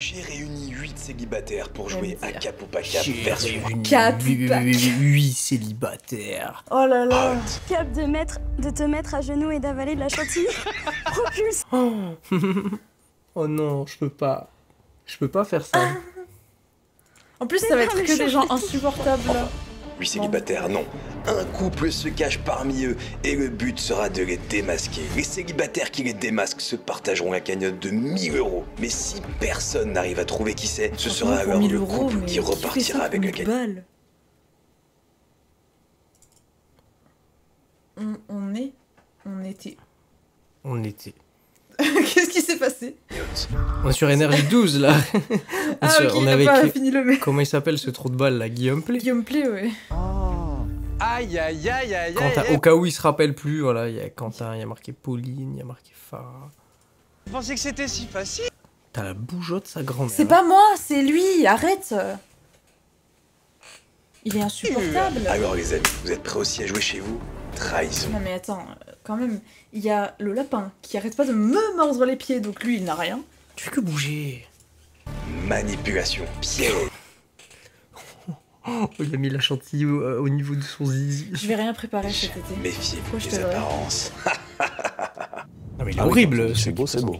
J'ai réuni 8 célibataires pour jouer à Cap ou pas Cap version 8 célibataires. Oh là là. Cap de te mettre à genoux et d'avaler de la chantilly. Propulse. Oh non, je peux pas. Je peux pas faire ça. En plus, ça va être que des gens insupportables. 8 célibataires, non. Un couple se cache parmi eux et le but sera de les démasquer. Les célibataires qui les démasquent se partageront la cagnotte de 1000 €. Mais si personne n'arrive à trouver qui c'est, ce sera alors le couple qui repartira avec la cagnotte. On était. Qu'est-ce qui s'est passé? On est sur Énergie 12 là. Ah ok, on il a avait pas fini le mec. Comment il s'appelle ce trou de balle là? Guillaume Play. Guillaume Play, ouais. Aïe aïe aïe aïe Quentin, aïe. au cas où il se rappelle plus, voilà, il y a Quentin, il y a marqué Pauline, il y a marqué Farah. Vous pensiez que c'était si facile? T'as la bougeotte sa grand-mère. C'est pas moi, c'est lui, arrête. Il est insupportable. Alors les amis, vous êtes prêts aussi à jouer chez vous? Trahison. Non mais attends, quand même, il y a le lapin qui arrête pas de me mordre les pieds, donc lui il n'a rien. Tu fais que bouger. Manipulation, piège. Oh, il a mis la chantilly au niveau de son zizi. Je vais rien préparer cet été. Méfiez-vous Pourquoi je des te l'aurais apparences. Non mais il est horrible. C'est beau, c'est beau.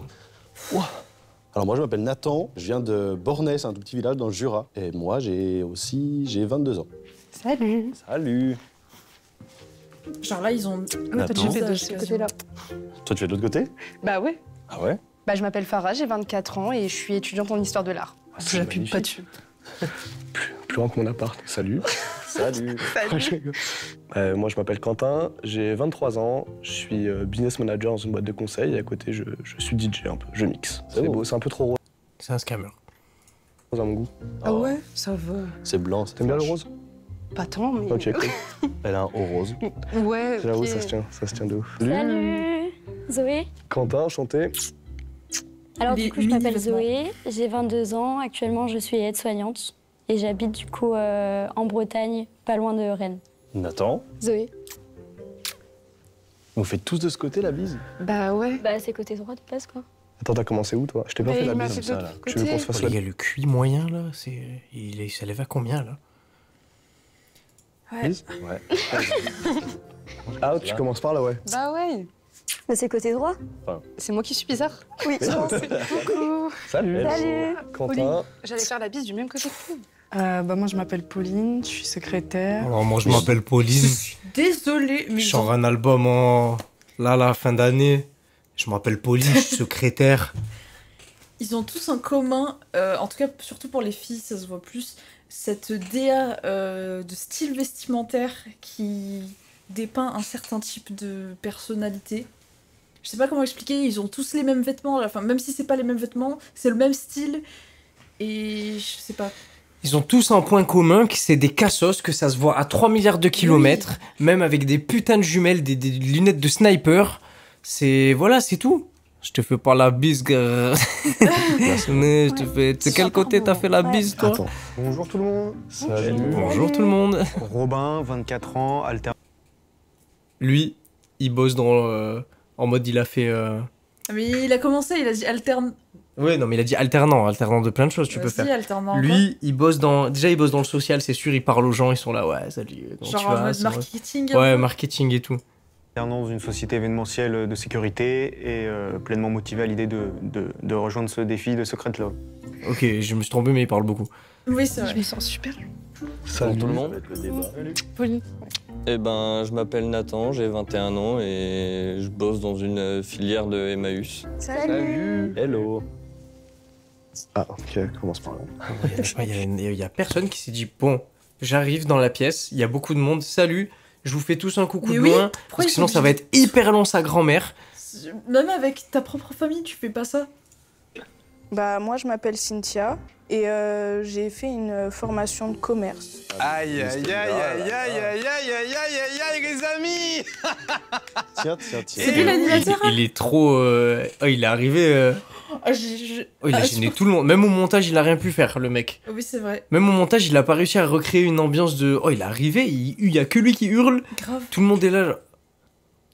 Alors moi je m'appelle Nathan, je viens de Bornay, c'est un tout petit village dans le Jura. Et moi j'ai 22 ans. Salut. Salut. Genre là ils ont... Nathan. de ce côté-là. Toi tu es de l'autre côté? Bah ouais. Ah ouais? Bah je m'appelle Farah, j'ai 24 ans et je suis étudiante en histoire de l'art. C'est magnifique. Pas dessus. Plus loin que mon appart. Salut. Salut. Moi, je m'appelle Quentin, j'ai 23 ans, je suis business manager dans une boîte de conseil et à côté, je suis DJ un peu, je mixe. C'est beau, c'est un peu trop rose C'est un scammer. à mon goût. Ah ouais, ça va. C'est blanc, c'est T'aimes bien le flash. rose? Pas tant, mais... Ok, cool. Elle a un haut rose. Ouais, J'avoue, ok. ça se tient de ouf. Salut. Zoé. Quentin, enchanté. Alors Les du coup, je mini m'appelle vêtements. Zoé, j'ai 22 ans. Actuellement, je suis aide-soignante et j'habite du coup en Bretagne, pas loin de Rennes. Nathan, Zoé. vous faites tous de ce côté la bise? Bah ouais. Bah c'est côté droit de base quoi. Attends, t'as commencé où toi? Je t'ai pas Mais fait il la m'a bise. fait ça, de là. l'autre Tu veux qu'on côté. se fasse Oh, la les gars, le QI moyen là, ça lève à combien là? bise? Ouais. Ah, tu commences par là, ouais. Bah ouais. Bah c'est côté droit. C'est moi qui suis bizarre. Oui. Coucou. Salut. Salut. Quentin. J'allais faire la bise du même côté que toi. Bah moi je m'appelle Pauline, je suis secrétaire. Alors moi je m'appelle Pauline. Désolée, mais Je sors un album là, la fin d'année. Je m'appelle Pauline, je suis secrétaire. ils ont tous en commun, en tout cas surtout pour les filles, ça se voit plus, cette DA de style vestimentaire qui dépeint un certain type de personnalité. Je sais pas comment expliquer, ils ont tous les mêmes vêtements, enfin même si c'est pas les mêmes vêtements, c'est le même style. Et je sais pas. Ils ont tous un point commun, que c'est des cassos, que ça se voit à 3 milliards de kilomètres, même avec des putains de jumelles, des lunettes de sniper. Voilà, c'est tout. Je te fais pas la bise, gars. Mais je te fais... De quel côté t'as fait la bise, toi? Attends. Bonjour tout le monde. Salut. Bonjour tout le monde. Robin, 24 ans, alternant. Lui, il bosse dans... en mode, il a fait... Mais il a commencé, il a dit alterne. Ouais, non, mais il a dit alternant de plein de choses, tu peux Si, faire. alternant. Lui, il bosse dans... Déjà, il bosse dans le social, c'est sûr, il parle aux gens, ils sont là, ouais, salut, comment Genre tu en vas, mode ça va marketing. Ouais, un peu. marketing et tout. Alternant dans une société événementielle de sécurité et pleinement motivé à l'idée de rejoindre ce défi de Secret Love. Ok, je me suis trompé, mais il parle beaucoup. Oui, c'est Je vrai. me sens super. Salut Tout le monde. monde. Le débat. Pauline. Eh ben, je m'appelle Nathan, j'ai 21 ans et je bosse dans une filière de Emmaüs. Salut. Hello. Ah, ok, commence par là. Il y a personne qui s'est dit, bon, j'arrive dans la pièce, il y a beaucoup de monde, salut, je vous fais tous un coucou Mais de oui, loin, pourquoi parce que ils sinon sont ça va être hyper long sa grand-mère. Même avec ta propre famille, tu fais pas ça. Bah moi je m'appelle Cynthia et j'ai fait une formation de commerce. Aïe aïe aïe aïe aïe aïe aïe aïe aïe aïe les amis. Tiens. C'est lui l'animateur. Il est trop... Oh, il est arrivé... Ah, Oh, il a gêné tout le monde. Même au montage, il a rien pu faire, le mec. Oui, c'est vrai. Même au montage, il a pas réussi à recréer une ambiance de... Oh, il est arrivé, il y a que lui qui hurle, Grave. tout le monde est là, genre...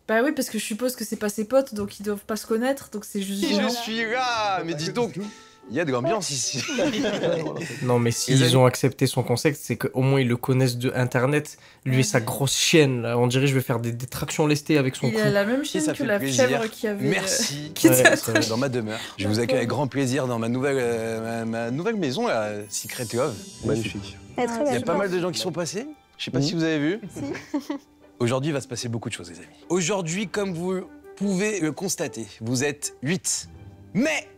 Bah oui, parce que je suppose que c'est pas ses potes, donc ils doivent pas se connaître, donc c'est juste Je gênant. suis là. Mais dis donc, Il y a de l'ambiance ici. Non, mais Les s'ils amis- ont accepté son concept, c'est qu'au moins ils le connaissent de Internet. Lui et sa grosse chienne, là, on dirait je vais faire des tractions lestées avec son Il cou. a la même chaîne ça que fait la plaisir. chèvre qui avait. Merci. qui était Ouais, attachée. Dans ma demeure. Je vous accueille avec grand plaisir dans ma nouvelle maison, la Secret Love. Magnifique. Elle est très Il y a belle. pas mal de gens qui sont passés. Je sais pas si vous avez vu. Aujourd'hui, il va se passer beaucoup de choses, les amis. Aujourd'hui, comme vous pouvez le constater, vous êtes 8. Mais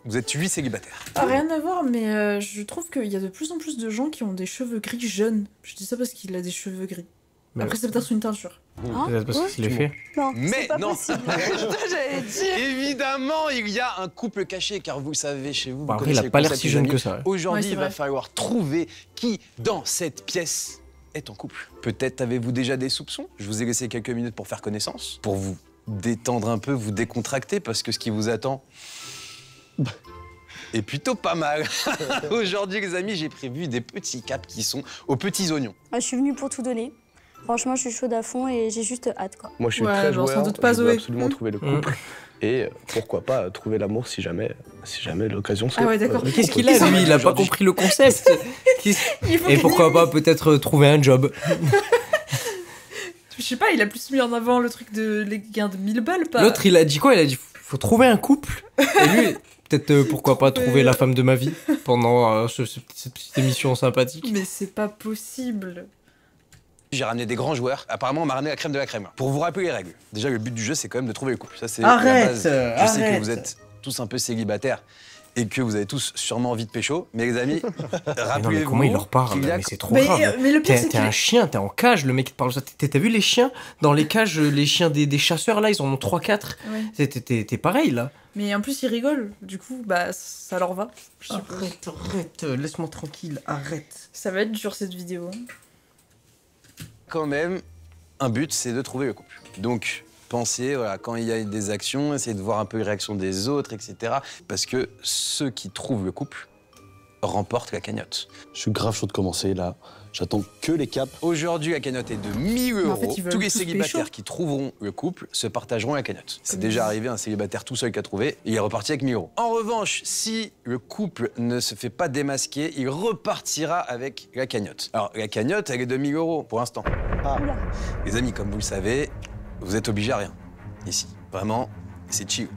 vous êtes 8 célibataires. Ah, rien à voir, mais je trouve qu'il y a de plus en plus de gens qui ont des cheveux gris jeunes. Je dis ça parce qu'il a des cheveux gris. Mais Après, c'est peut-être une teinture. Peut-être parce qu'il est fait. Non, Mais c'est pas non. possible. J'allais dire. Évidemment, il y a un couple caché, car vous le savez chez vous. Bah, vous après, il a connaissez le pas l'air concept, si les jeune amis. que ça. Aujourd'hui, Ouais, c'est il va vrai. falloir trouver qui, dans cette pièce, est en couple. Peut-être avez-vous déjà des soupçons. Je vous ai laissé quelques minutes pour faire connaissance, pour vous détendre un peu, vous décontracter, parce que ce qui vous attend est plutôt pas mal. Aujourd'hui, les amis, j'ai prévu des petits caps qui sont aux petits oignons. Je suis venue pour tout donner. Franchement, je suis chaude à fond et j'ai juste hâte, quoi. Moi, je suis Ouais, très genre, sans joueur. doute pas je veux Zoé. absolument trouver le couple. Et pourquoi pas trouver l'amour si jamais l'occasion se Ah ouais, d'accord. Mais qu'est-ce qu'il a, lui? Il a pas compris le concept. Il faut Et gagner. pourquoi pas peut-être trouver un job. Je sais pas, il a plus mis en avant le truc de les gains de 1000 balles, pas. L'autre, il a dit quoi? Il a dit faut trouver un couple. Et lui, peut-être pourquoi pas trouver la femme de ma vie pendant cette petite émission sympathique. Mais c'est pas possible. J'ai ramené des grands joueurs. Apparemment, on m'a ramené la crème de la crème. Pour vous rappeler les règles. Déjà, le but du jeu, c'est quand même de trouver le couple. Ça, c'est la base. Je sais que vous êtes tous un peu célibataires et que vous avez tous sûrement envie de pécho. Mais les amis, Mais non, mais rappelez-vous comment il leur parle? qu'il y a- Mais c'est trop Mais, grave. mais le pire, T'es c'est t'es que un chien, t'es en cage, le mec qui te parle ça. T'as vu les chiens? Dans les cages, les chiens des chasseurs, là, ils en ont 3-4. Ouais. T'es pareil, là. Mais en plus, ils rigolent. Du coup, bah, ça leur va. Je suppose. Arrête, laisse-moi tranquille, arrête. Ça va être dur, cette vidéo. quand même, un but, c'est de trouver le couple. Donc, pensez, voilà, quand il y a des actions, essayez de voir un peu les réactions des autres, etc. Parce que ceux qui trouvent le couple remportent la cagnotte. Je suis grave chaud de commencer là. J'attends que les caps. Aujourd'hui, la cagnotte est de 1000 euros. en fait, ils veulent Tous les tous célibataires pécho. qui trouveront le couple se partageront la cagnotte. C'est Comme déjà ils- arrivé un célibataire tout seul qui a trouvé et il est reparti avec 1000 euros. En revanche, si le couple ne se fait pas démasquer, il repartira avec la cagnotte. Alors, la cagnotte, elle est de 1000 euros pour l'instant. Ah. Les amis, comme vous le savez, vous êtes obligés à rien ici. Vraiment, c'est chill.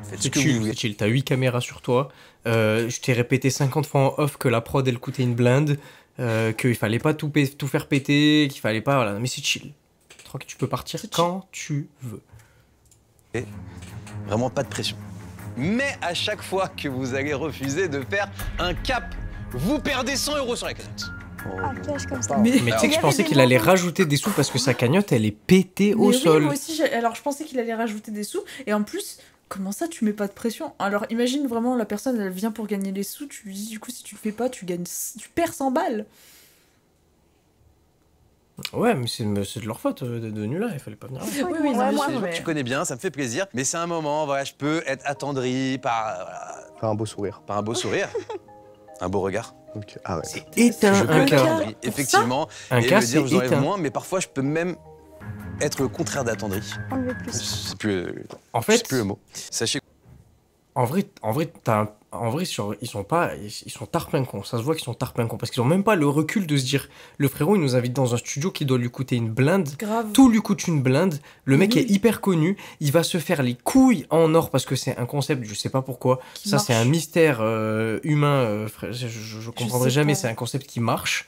Faites ce C'est que vous chill, voulez. c'est chill. T'as 8 caméras sur toi. Je t'ai répété 50 fois en off que la prod, elle coûtait une blinde. Qu'il fallait pas tout faire péter, qu'il fallait pas... Voilà. Mais c'est chill. Tranquille, tu peux partir quand tu veux. Et vraiment pas de pression. Mais à chaque fois que vous allez refuser de faire un cap, vous perdez 100 euros sur la cagnotte. Ah, cash comme ça. Mais tu sais que je pensais qu'il allait rajouter des sous parce que sa cagnotte, elle est pétée au Mais oui, sol. moi aussi, alors je pensais qu'il allait rajouter des sous. Et en plus, comment ça, tu mets pas de pression? Alors imagine vraiment, la personne, elle vient pour gagner les sous. Tu lui dis, du coup, si tu le fais pas, tu perds 100 balles. Ouais, mais c'est de leur faute d'être venu là, il fallait pas venir. Oui, oui, Ouais, non, moi, bien C'est sûr, des gens mais- que tu connais bien, ça me fait plaisir. Mais c'est un moment, voilà, je peux être attendri Faire un beau sourire. par un beau sourire, un beau regard. Donc, arrête. Éteins Je peux un être cas. attendri, effectivement. Un et cas, me dire, c'est vous enlève éteint. moins, mais parfois, je peux même être le contraire d'attendri. Enlever plus. C'est plus, En je sais fait, plus le mot. Sachez en vrai, ils sont tarpincons. Ça se voit qu'ils sont tarpincons parce qu'ils ont même pas le recul de se dire, le frérot, il nous invite dans un studio qui doit lui coûter une blinde. Grave. Tout lui coûte une blinde. Le mec Oui. est hyper connu. Il va se faire les couilles en or parce que c'est un concept, je sais pas pourquoi. Qui Ça, marche. c'est un mystère humain. Frère, je comprendrai sais jamais. pas. C'est un concept qui marche.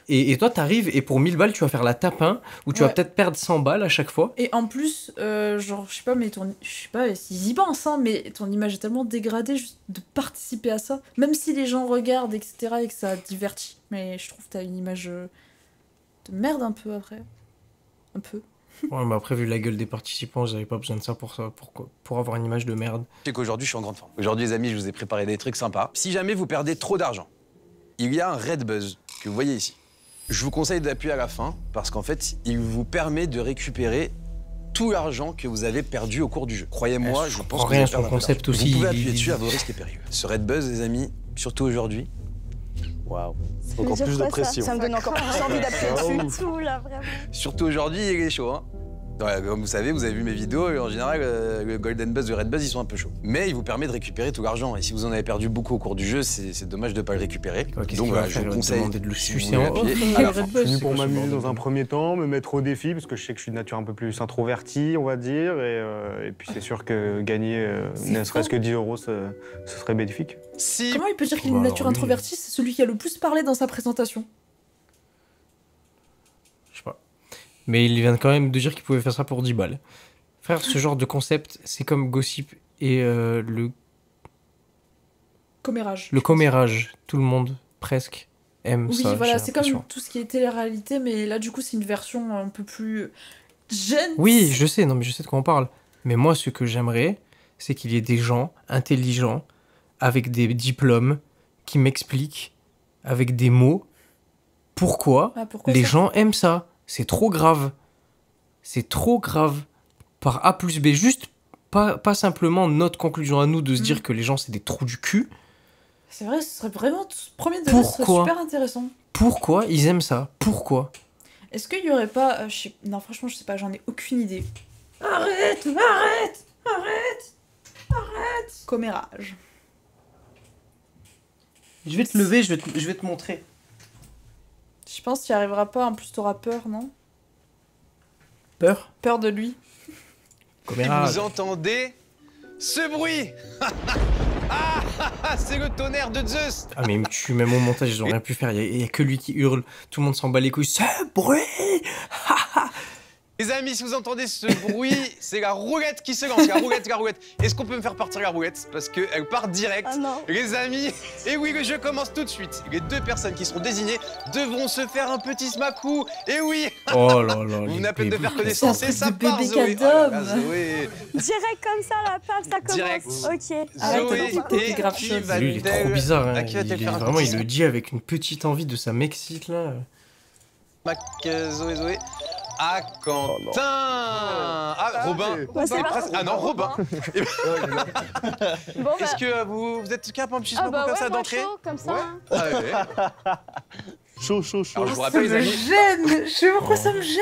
Et toi, t'arrives et pour 1000 balles, tu vas faire la tapin où tu vas Ouais. peut-être perdre 100 balles à chaque fois. Et en plus, genre, je sais pas, mais je sais pas s'ils y pensent, hein, mais ton image est tellement dégradée juste de participer à ça. Même si les gens regardent, etc., et que ça divertit. Mais je trouve que t'as une image de merde un peu après. Un peu. Ouais, mais après, vu la gueule des participants, j'avais pas besoin de ça pour avoir une image de merde. qu'aujourd'hui, je suis en grande forme. Aujourd'hui, les amis, je vous ai préparé des trucs sympas. Si jamais vous perdez trop d'argent, il y a un Red Buzz que vous voyez ici. Je vous conseille d'appuyer à la fin parce qu'en fait, il vous permet de récupérer tout l'argent que vous avez perdu au cours du jeu. Croyez-moi, Je je comprends pense que rien, vous allez son perdre un peu concept d'argent. aussi, Vous pouvez il- appuyer dessus à vos risques et périls. Ce Red Buzz, les amis, surtout aujourd'hui, Waouh. Ça Encore veut plus dire de quoi, ça pression. Ça me donne encore plus envie d'appuyer dessus. Tout là, vraiment. surtout aujourd'hui, il est chaud. Hein. Ouais, comme vous savez, vous avez vu mes vidéos, et en général, le Golden Buzz, le Red Buzz, ils sont un peu chauds. Mais il vous permet de récupérer tout l'argent. Et si vous en avez perdu beaucoup au cours du jeu, c'est dommage de ne pas le récupérer. Qu'est-ce Donc qu'il va voilà, je faire, vous il va te conseille demander de le si vous sucer voulez en appuyer. off. Alors, Red Je Buzz, suis c'est pour quoi ce m'amuser bordel dans un premier temps, me mettre au défi, parce que je sais que je suis de nature un peu plus introvertie, on va dire. Et puis c'est sûr que gagner ne serait-ce que 10 euros, ce serait bénéfique. Si... Comment il peut dire qu'il a Bah une alors nature lui- introvertie? C'est celui qui a le plus parlé dans sa présentation. Je sais pas. Mais il vient quand même de dire qu'il pouvait faire ça pour 10 balles. Frère, ce genre de concept, c'est comme Gossip et le Commérage. commérage. Tout le monde, presque, aime Oui, ça. voilà, j'ai c'est l'impression. comme tout ce qui est télé-réalité, mais là, du coup, c'est une version un peu plus jeune. Oui, je sais, non, mais je sais de quoi on parle. Mais moi, ce que j'aimerais, c'est qu'il y ait des gens intelligents, avec des diplômes, qui m'expliquent, avec des mots, pourquoi, Ah, pourquoi les ça gens aiment ça. C'est trop grave. C'est trop grave. Par A plus B, juste pas simplement notre conclusion à nous de se dire que les gens, c'est des trous du cul. C'est vrai, ce serait vraiment, premier degré, ce serait Pourquoi super intéressant. Pourquoi ils aiment ça? Pourquoi? Est-ce qu'il y aurait pas... Non, franchement, je sais pas, j'en ai aucune idée. Arrête, arrête, arrête, arrête. Commérage. Je vais te lever, je vais te montrer. Je pense qu'il n'y arrivera pas, en plus t'auras peur, non? Peur? Peur de lui. Commérage. Vous entendez ce bruit? C'est le tonnerre de Zeus. Ah mais tu même au montage ils ont rien pu faire, il y a que lui qui hurle, tout le monde s'en bat les couilles, ce bruit. Les amis, si vous entendez ce bruit, c'est la roulette qui se lance, la roulette. Est-ce qu'on peut me faire partir la roulette? Parce qu'elle part direct. Ah non. Les amis, et oui, le jeu commence tout de suite. Les deux personnes qui seront désignées devront se faire un petit smacou. Et oui, Oh là là, vous les n'avez peine de bébés. faire connaissance, C'est un et ça truc de part, bébé Zoé. Oh là là, cadom. Zoé. Direct comme ça, la paf, ça commence. Direct. Ok. Arrête, Zoé, t'es grave qui chaude. va Lui il est t-elle- trop bizarre, hein. à qui va-t-elle Il est faire un vraiment petit il le dit avec une petite envie de ça m'excite là. smack, Zoé. Ah, Quentin. Ah, Robin. Ouais, c'est Et pas- presque- Ah non, Robin. Eh ben, Bon, Est-ce que vous êtes capable un petit smoke bah comme ouais, ça moi d'entrée? chaud, comme ça. Ouais. Ah ouais. Chaud, chaud, chaud. Alors je vous Ça rappelle les me amis, gêne. Je sais pas pourquoi ça me gêne.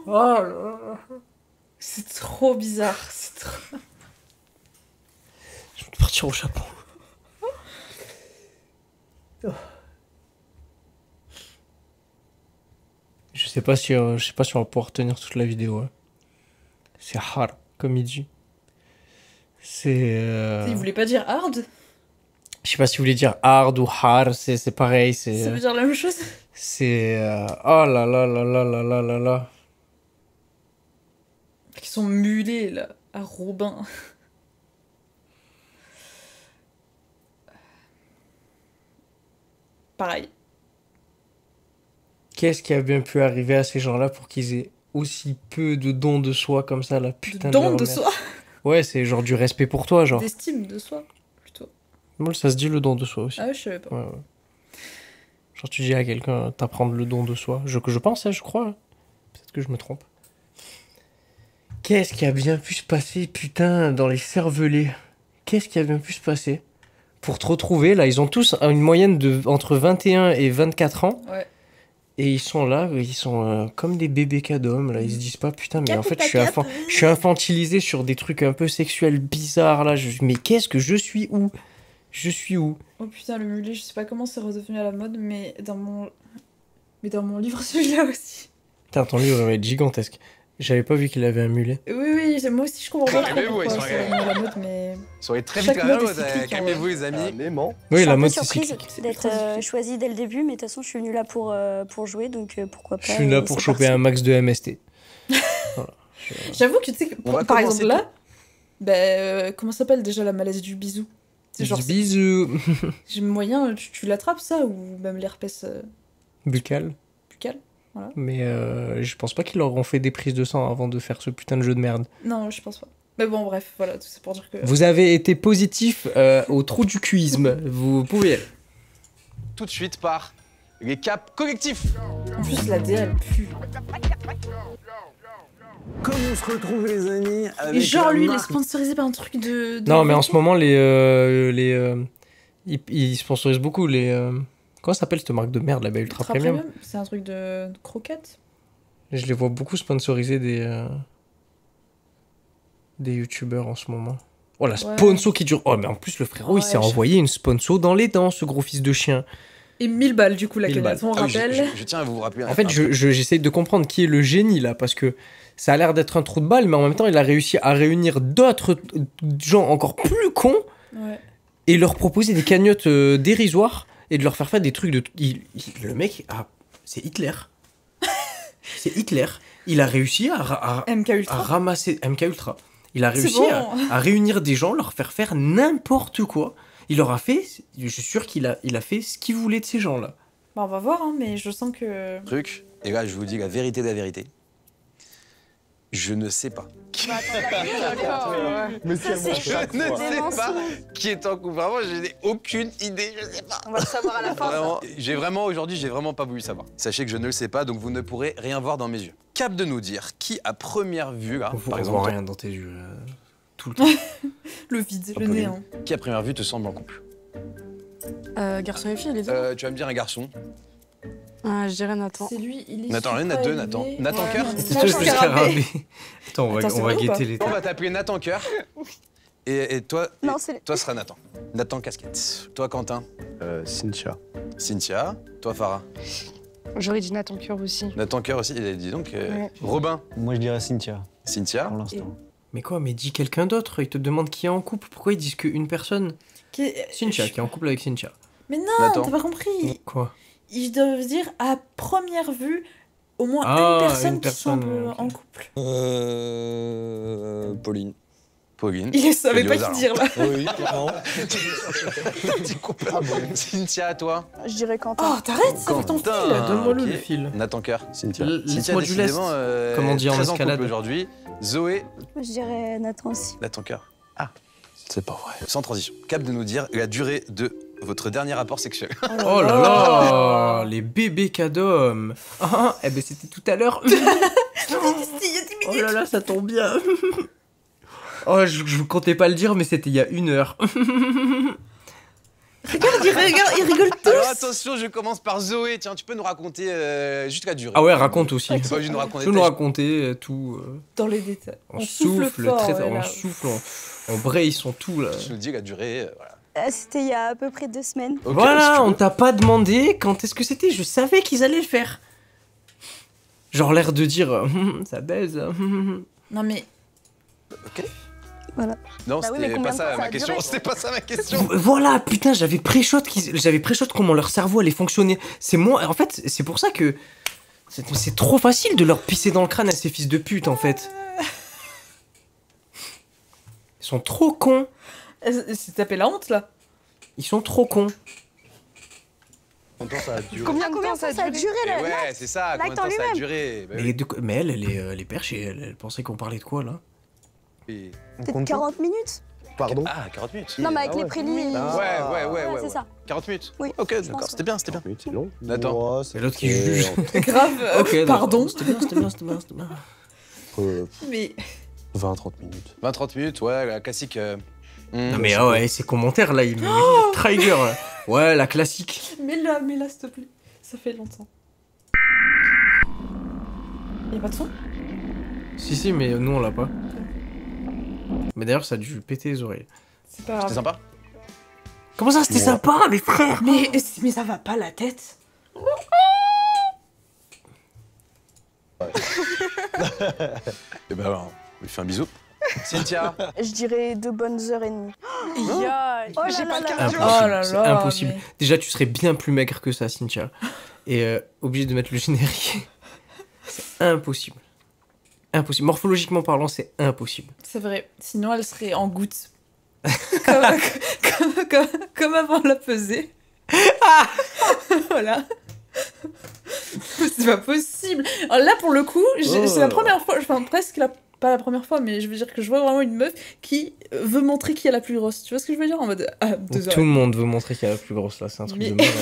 Oh là là. C'est trop bizarre. C'est trop... Je vais partir au Japon. Je sais pas si on va pouvoir tenir toute la vidéo. Hein. C'est hard, comme il dit. C'est. Il voulait pas dire hard? Je sais pas si vous voulez dire hard ou hard, c'est pareil. Ça veut dire la même chose? C'est. Oh là là là là là là là là. Ils sont mulés là, à Robin. Pareil. Qu'est-ce qui a bien pu arriver à ces gens-là pour qu'ils aient aussi peu de dons de soi comme ça, la putain Don leur de mère. soi. Ouais, c'est genre du respect pour toi, genre. D'estime de soi, plutôt. Moi, ça se dit le don de soi aussi. Ah ouais, je savais pas. Ouais, ouais. Genre, tu dis à quelqu'un, t'apprendre le don de soi. Je pense, hein, je crois. Hein. Peut-être que je me trompe. Qu'est-ce qui a bien pu se passer, putain, dans les cervelets? Qu'est-ce qui a bien pu se passer? Pour te retrouver, là, ils ont tous une moyenne de entre 21 et 24 ans. Ouais. Et ils sont là, ils sont comme des bébés cadoms, là. Ils se disent pas, putain, mais en fait, Cap. je suis infantilisé sur des trucs un peu sexuels bizarres, là. Mais qu'est-ce que je suis où? Je suis où? Oh putain, le mulet, je sais pas comment c'est redevenu à la mode, mais dans mon livre, celui-là aussi. Putain, ton livre va être gigantesque. J'avais pas vu qu'il avait un mulet. Oui, moi aussi je comprends pas trop Calmez-vous, ils pourquoi sont c'est revenu à la mode, mais... soyez très Chaque vite à la mode est mode, cyclique, calmez-vous les amis. Aimant. Oui, Je suis la un peu mode, c'est surprise cyclique. d'être choisie dès le début, mais de toute façon, je suis venue là pour jouer, donc pourquoi pas. Je suis là et pour c'est choper parti. un max de MST. Voilà. J'avoue que tu sais, que, On va par commencer exemple là, comment ça s'appelle déjà la malaise du bisou? C'est genre, Bisous. j'ai moyen, tu l'attrapes ça, ou même l'herpès Buccal. buccal? Voilà. Mais je pense pas qu'ils leur ont fait des prises de sang avant de faire ce putain de jeu de merde. Non, je pense pas. Mais bon, bref, voilà, tout ça pour dire que... Vous avez été positif au trou du cuisme. Vous pouvez y aller. Tout de suite par les caps collectifs. En plus, la DA, elle pue. Comment on se retrouve les amis Et avec genre, la lui, il est marque- sponsorisé par un truc de Non, mais en ce moment, ils sponsorisent beaucoup les... Comment ça s'appelle cette marque de merde là-bas, Ultra Ultra Premium? Premium, c'est un truc de croquette. Je les vois beaucoup sponsoriser des youtubeurs en ce moment. Oh la sponsor qui dure. Oh mais en plus le frérot il s'est envoyé une sponsor dans les dents, ce gros fils de chien. Et 1000 balles du coup la 1000 cagnotte, on Ah oui, rappelle. je tiens à vous rappeler. En fait j'essaye de comprendre qui est le génie là parce que ça a l'air d'être un trou de balle mais en même temps il a réussi à réunir d'autres gens encore plus cons Ouais. et leur proposer des cagnottes dérisoires et de leur faire des trucs de... Le mec, c'est Hitler. C'est Hitler. Il a réussi à MK Ultra. à ramasser... MK Ultra. Il a C'est réussi bon. à réunir des gens, leur faire n'importe quoi. Il leur a fait... Je suis sûr qu'il a fait ce qu'il voulait de ces gens-là. Bah, on va voir, hein, mais je sens que... Truc, et là je vous dis la vérité de la vérité. Je ne sais pas. Mais si elle mange Je chaque ne fois. sais pas qui est en couple. Vraiment, je n'ai aucune idée. Je sais pas. On va le savoir à la fin. Vraiment, aujourd'hui, j'ai vraiment pas voulu savoir. Sachez que je ne le sais pas, donc vous ne pourrez rien voir dans mes yeux. Cap de nous dire qui, à première vue, là, On par voit exemple, rien dans tes yeux. Tout le temps. Le vide, le Pauline, néant. qui, à première vue, te semble en couple? Garçon et fille, les deux. Tu vas me dire un garçon. Je dirais Nathan. C'est lui, il est Nathan, il y en a super deux, élevé. Nathan. Nathan Ouais, Cœur. Nathan Je me Scarabée. Attends, on Attends, c'est va vrai ou guetter pas les On va t'appeler Nathan Cœur. Et toi, Non, c'est... toi sera Nathan. Nathan Casquette. Toi, Quentin. Cynthia. Cynthia. Toi, Farah. J'aurais dit Nathan Cœur aussi. Nathan Cœur aussi. Et dis donc, Ouais. Robin. Moi, je dirais Cynthia, Cynthia. pour l'instant. Mais quoi, mais dis quelqu'un d'autre. Ils te demandent qui est en couple. Pourquoi ils disent qu'une personne? Cynthia, qui est en couple avec Cynthia. Mais non, Nathan. t'as pas compris. Quoi? Ils doivent dire à première vue au moins Ah, une personne qui semble ok. en couple. Pauline. Pauline. Il savait Kelly pas Ozar. qui dire là. Oui, clairement. T'es complètement bon. Cynthia, toi. Je dirais Quentin. Oh, t'arrêtes, ça fait ton fil. Donne-moi-le, ok. le fil. Nathan Cœur. Cynthia. Laisse-moi du lest. décidément, Comme on dit en très escalade. couple aujourd'hui. Zoé. Je dirais Nathan aussi. Nathan Cœur. C'est pas vrai. Sans transition. Cap de nous dire la durée de votre dernier rapport sexuel. Oh là là, les bébés cadom. Eh ben c'était tout à l'heure. Il y a 10 Oh minutes. là là, ça tombe bien. Oh, je comptais pas le dire, mais c'était il y a 1 heure. Regarde, ils rigolent tous. Alors attention, je commence par Zoé. Tiens, tu peux nous raconter juste la durée. Ah ouais, raconte aussi. T'es pas obligé de nous raconter. Tu peux nous raconter tout. Dans les détails. On souffle, fort, très, ouais, on là. souffle, on braille son tout là. Tu nous dis la durée. Voilà. C'était il y a à peu près 2 semaines. Ok, Voilà, si tu on veux. t'a pas demandé quand est-ce que c'était. Je savais qu'ils allaient le faire. Genre l'air de dire, ça baise. Non mais Ok. Voilà. Non, Bah oui, mais c'était combien pas de ça temps ça ma a question. duré C'était pas ça ma question. Voilà, putain, j'avais pré-shot comment leur cerveau allait fonctionner. C'est moi, en fait, c'est pour ça que c'est trop facile de leur pisser dans le crâne à ces fils de pute, en fait. Ils sont trop cons. c'est tapé la honte là. Ils sont trop cons. Combien de temps ça a duré? Combien de temps ça a duré Et là ouais, c'est ça. Combien de temps ça a duré? Bah oui. Mais elle est perchée. Elle pensait qu'on parlait de quoi, là? Et- Peut-être 40 minutes. Pardon? Ah, 40 minutes. Non, mais avec Ah les ouais. prélims. Ouais. c'est ça. 40 minutes. Oui. Ok, je d'accord. pense, C'était bien, c'était bien. 40 minutes, c'est long. Nathan. Moi, Et l'autre qui c'était juge. Grave. Ok, d'accord. Pardon. C'était bien. entre Mais 20-30 minutes. 20-30 minutes, ouais, la classique. Non, mais ouais, ces commentaires, là, ils me trigger. Ouais, la classique. mets-la, s'il te plaît. Ça fait longtemps. Y'a pas de son? Si, mais nous, on l'a pas. Mais d'ailleurs, ça a dû péter les oreilles. C'est pas C'était grave. sympa. Comment ça, c'était sympa, mes frères? Mais ça va pas la tête. Et ben alors, on lui fait un bisou. Cynthia. Je dirais 2 bonnes heures et demie. Oh, j'ai pas le Impossible, Oh là c'est là, impossible. mais- Déjà, tu serais bien plus maigre que ça, Cynthia. Et obligé de mettre le générique. C'est impossible. Impossible. Morphologiquement parlant, c'est impossible. C'est vrai. Sinon, elle serait en gouttes. comme avant la pesée. Voilà. C'est pas possible. Alors là, pour le coup, c'est la première fois, enfin presque pas la première fois, mais je veux dire que je vois vraiment une meuf qui veut montrer qui est la plus grosse. Tu vois ce que je veux dire? En mode, Donc, 2 heures. tout le monde veut montrer qu'il y a la plus grosse là, c'est un truc Mais- de malade.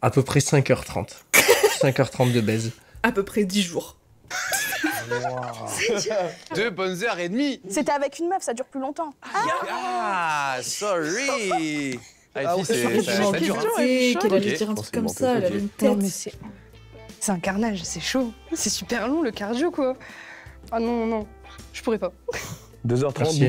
À peu près 5h30. 5h30 de baise. À peu près 10 jours. 2 bonnes heures et demie. C'était avec une meuf, ça dure plus longtemps. Ah, sorry. Ah, Ah les filles, ouais, ça dure. hein. Qu'elle allait Ok. dire un truc comme Forcément, ça, elle avait ok. une tête. Non, mais c'est... C'est un carnage, c'est chaud. C'est super long le cardio, quoi. Ah non, non, je pourrais pas. 2h30, Merci.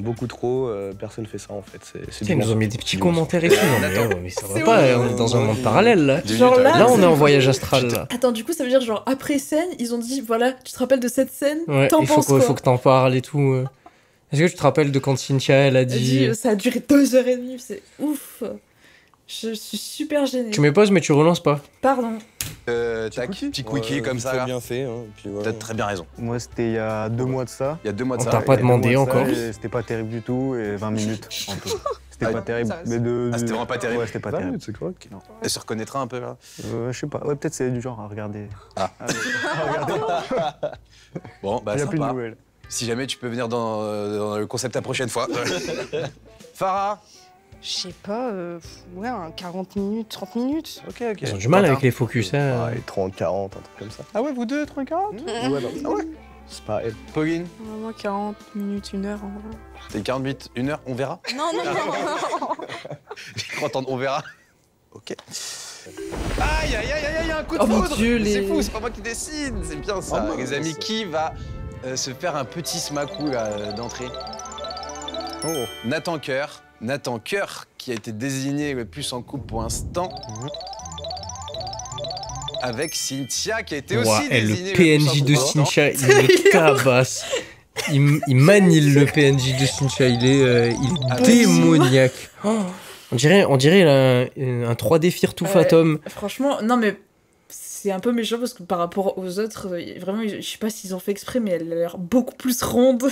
beaucoup trop, personne fait ça en fait. C'est Ils nous ont mis des petits commentaires et tout. Non, mais ça va C'est pas, horrible. on est dans un monde parallèle là. Genre là, on est en c'est- voyage astral là. Attends, du coup, ça veut dire, genre, après scène, ils ont dit, voilà, tu te rappelles de cette scène? Ouais, T'en il faut penses quoi? faut que t'en parles et tout. Est-ce que tu te rappelles de quand Cynthia elle a Elle dit. dit, ça a duré 2h30, c'est ouf. Je suis super gênée. Tu mets pause mais tu relances pas. Pardon. Tac, petit quickie comme ça. Très là. bien fait. Hein, et puis voilà. T'as très bien raison. Moi, c'était il y a 2 mois de ça. Il y a 2 mois de On ça. t'a pas Il y a 2 demandé mois de ça, encore. et C'était pas terrible du tout, et 20 minutes en tout. C'était Ah, pas terrible. ça reste. Mais c'était vraiment pas terrible. Ouais, c'était pas terrible. c'est correct. Elle se reconnaîtra un peu là. Je sais pas. Ouais, peut-être c'est du genre à regarder. Ah. Bon, bah Il y a plus de sympa. nouvelles. Si jamais tu peux venir dans le concept la prochaine fois. Farah. Je sais pas, ouais, un 40 minutes, 30 minutes. Ok. Ils ont du mal avec les focus. Hein. Ouais, 30, 40, un truc comme ça. Ah ouais, vous deux, 30, 40 Ouais, non. Ah ouais. C'est pas elle. Pauline, Moi, 40 minutes, 1 heure. t'es 48, 1 heure, on verra. Non, non, non. J'ai cru entendre on verra. Ok. Aïe, aïe, aïe, aïe, un coup de Oh mon foudre. Dieu, Mais C'est les- fou, c'est pas moi qui décide. C'est bien ça. Oh, les amis, mince. qui va se faire un petit smacou là, d'entrée? Oh. Nathan Coeur. Nathan Coeur, qui a été désigné le plus en couple pour l'instant. Avec Cynthia, qui a été Ouah, aussi et désignée le plus en PNJ couple de pour l'instant. Cynthia, il me tabasse. Il manie le PNJ de Cynthia, il est démoniaque. Oh, on dirait il a un 3D Fear to Fatum. Franchement, non, mais c'est un peu méchant parce que par rapport aux autres, vraiment, je sais pas s'ils ont fait exprès, mais elle a l'air beaucoup plus ronde.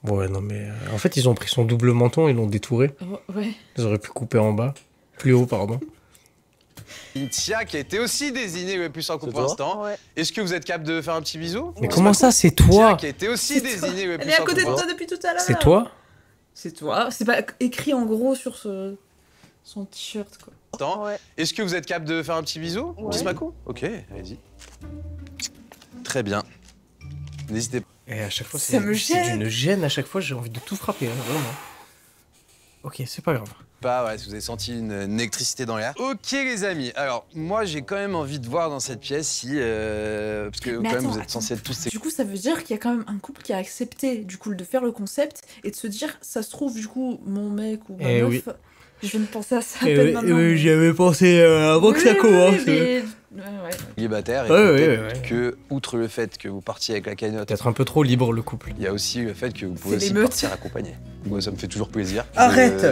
Ouais, non, mais en fait, ils ont pris son double menton, ils l'ont détouré. Ouais. Ils auraient pu couper en bas. Plus haut, pardon. Cynthia, qui a été aussi désignée le plus en couple pour toi l'instant. Ouais. Est-ce que vous êtes capable de faire un petit bisou? Mais comment ça, c'est Cynthia, toi? qui a été aussi désignée le Elle plus est à en côté de couple. toi depuis tout à l'heure. C'est toi? C'est toi. C'est pas écrit en gros sur son t-shirt, quoi. Attends, Ouais. est-ce que vous êtes capable de faire un petit bisou? Ouais. Petit smacou? Ok, allez-y. Très bien. N'hésitez pas. Et à chaque fois, Ça me c'est gêne. d'une gêne, à chaque fois, j'ai envie de tout frapper, hein, vraiment. Ok, c'est pas grave. Pas, ouais, si vous avez senti une électricité dans l'air. Ok, les amis. Alors, moi, j'ai quand même envie de voir dans cette pièce si. Parce que, Mais quand même, attends, vous êtes censés être tous. Du coup, ça veut dire qu'il y a quand même un couple qui a accepté, du coup, de faire le concept et de se dire, ça se trouve, du coup, mon mec ou ma Eh meuf, oui. je viens de penser à ça à peine maintenant. J'y avais pensé avant que ça commence. mais- ouais. Célibataire et Ouais, peut-être ouais. que, outre le fait que vous partiez avec la cagnotte, Peut-être un peu trop libre, le couple. il y a aussi le fait que vous pouvez C'est aussi l'émeute. partir accompagné. Moi, ça me fait toujours plaisir. Arrête.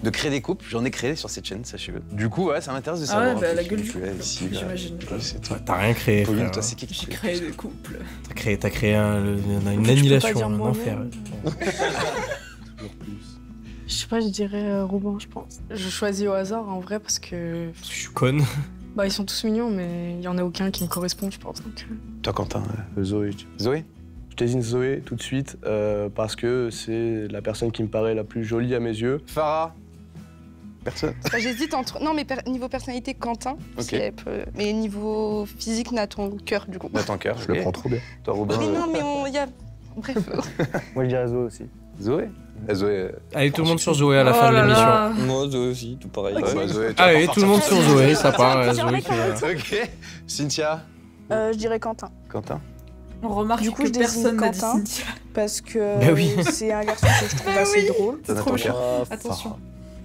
De créer des couples, j'en ai créé sur cette chaîne, sachez-le. Du coup, ouais, ça m'intéresse de Ah savoir. ouais, bah, un peu la qui gueule tu du es couple, ici, là. j'imagine. C'est toi. T'as rien créé, Pauline, frère. toi, c'est qui J'ai créé des couples. T'as créé une Je peux annihilation, pas dire un moi-même. enfer. Je sais pas, je dirais Robin, je pense. Je choisis au hasard en vrai parce que. Parce que je suis conne. Bah, ils sont tous mignons, mais il y en a aucun qui me correspond, je pense. Donc, Toi, Quentin. Zoé. Zoé? Je désigne Zoé tout de suite parce que c'est la personne qui me paraît la plus jolie à mes yeux. Farah? Personne. Bah, j'hésite entre. Non, mais niveau personnalité, Quentin. Ok. Mais niveau physique, Nathan Cœur, du coup. Nathan Coeur, Je le prends trop bien. Toi, Robin. Mais non, mais il y a. Bref. Moi, je dirais Zoé aussi. Zoé? Zoé. Allez, tout le monde sur Zoé à la Oh fin de là l'émission. là. Moi, Zoé aussi, tout pareil. Ouais, bah, Zoé, tu vas Allez, pas tout le monde sur partir. Zoé, ça part. Plusieurs Zoé mecs qui en est- Ok. Cynthia? Je dirais Quentin. Quentin? On remarque Du coup, que je désigne personne n'a dit Quentin. Cynthia. Parce que Bah oui. c'est un garçon que je trouve assez drôle. C'est Nathan trop chiant. Coeur. Attention.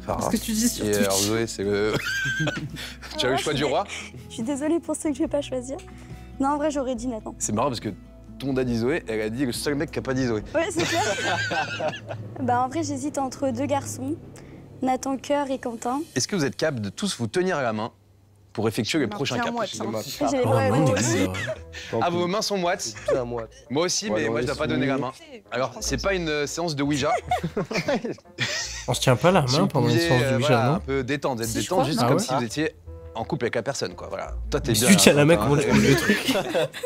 Farah. Ce que tu dis sur Et alors, Twitch. Zoé, c'est le. Tu as eu le choix du roi? je suis désolée pour ceux que je vais pas choisir. Non, en vrai, j'aurais dit Nathan. C'est marrant parce que tout le monde a dit Zoé, elle a dit le seul mec qui a pas dit Zoé. Ouais, c'est clair. Bah, en vrai, j'hésite entre deux garçons, Nathan Cœur et Quentin. Est-ce que vous êtes capable de tous vous tenir à la main pour effectuer le prochain cap? J'avais Oh, vraiment non, aussi. Ah, vos mains sont moites? Putain, moi. Moi aussi, Ouais, mais non, moi je mais dois pas si. donner la main. Alors, c'est pas une séance de Ouija. On se tient pas la Si main vous pendant une pouviez, séance de Ouija, voilà, un non? peu détendre, Si, je détendre, crois. juste Ah comme ouais si vous étiez en couple avec la personne, quoi. Voilà. Toi, t'es Si bien. tu tiens la main, comment Quentin. tu bouges le truc?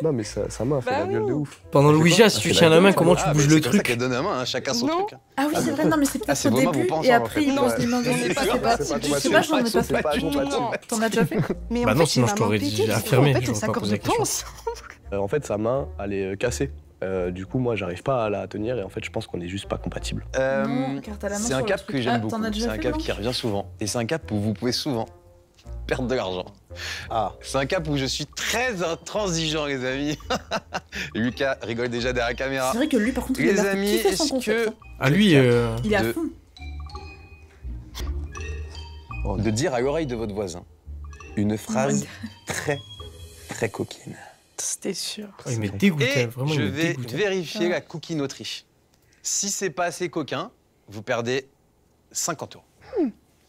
Non, mais ça m'a fait la gueule de ouf. Pendant le Ouija, si Ah, tu c'est tiens la main, gueule. comment tu Ah, bouges mais le c'est comme ça truc? qu'elle donne la main, hein, chacun son Non. truc. Ah oui, c'est vrai, non, mais c'est Ah, c'est peut-être vos au mains, début vous pensez, et en après fait. ils posent Ouais. les mains dans les C'est pas, pas- c'est pas. c'est pas Je sais compatible. pas, j'en ai pas C'est fait. pas compatible. T'en as déjà fait? Mais Bah en non, fait, sinon il je m'a t'aurais main dit pétée, affirmé, en fait, j'aurais on pas s'accorde posé la pas question. ensemble. En fait, sa main, elle est cassée. Du coup, moi, j'arrive pas à la tenir et en fait, je pense qu'on est juste pas compatibles. Non, car t'as la main C'est sur un le cap truc. que j'aime Ah, beaucoup. t'en as déjà C'est un fait, cap non qui revient souvent. Et c'est un cap où vous pouvez souvent perdre de l'argent. Ah. C'est un cap où je suis très intransigeant, les amis. Lucas rigole déjà derrière la caméra. C'est vrai que lui, par contre, il a Les l'air de amis, kiffer son est-ce concept, que... hein. Ah, lui, Il est à de- fond. De dire à l'oreille de votre voisin une phrase très, très coquine. C'était sûr. Oh, il m'est dégoûté, Et vraiment, je il m'est vais dégoûté. vérifier la coquinoterie. Si c'est pas assez coquin, vous perdez 50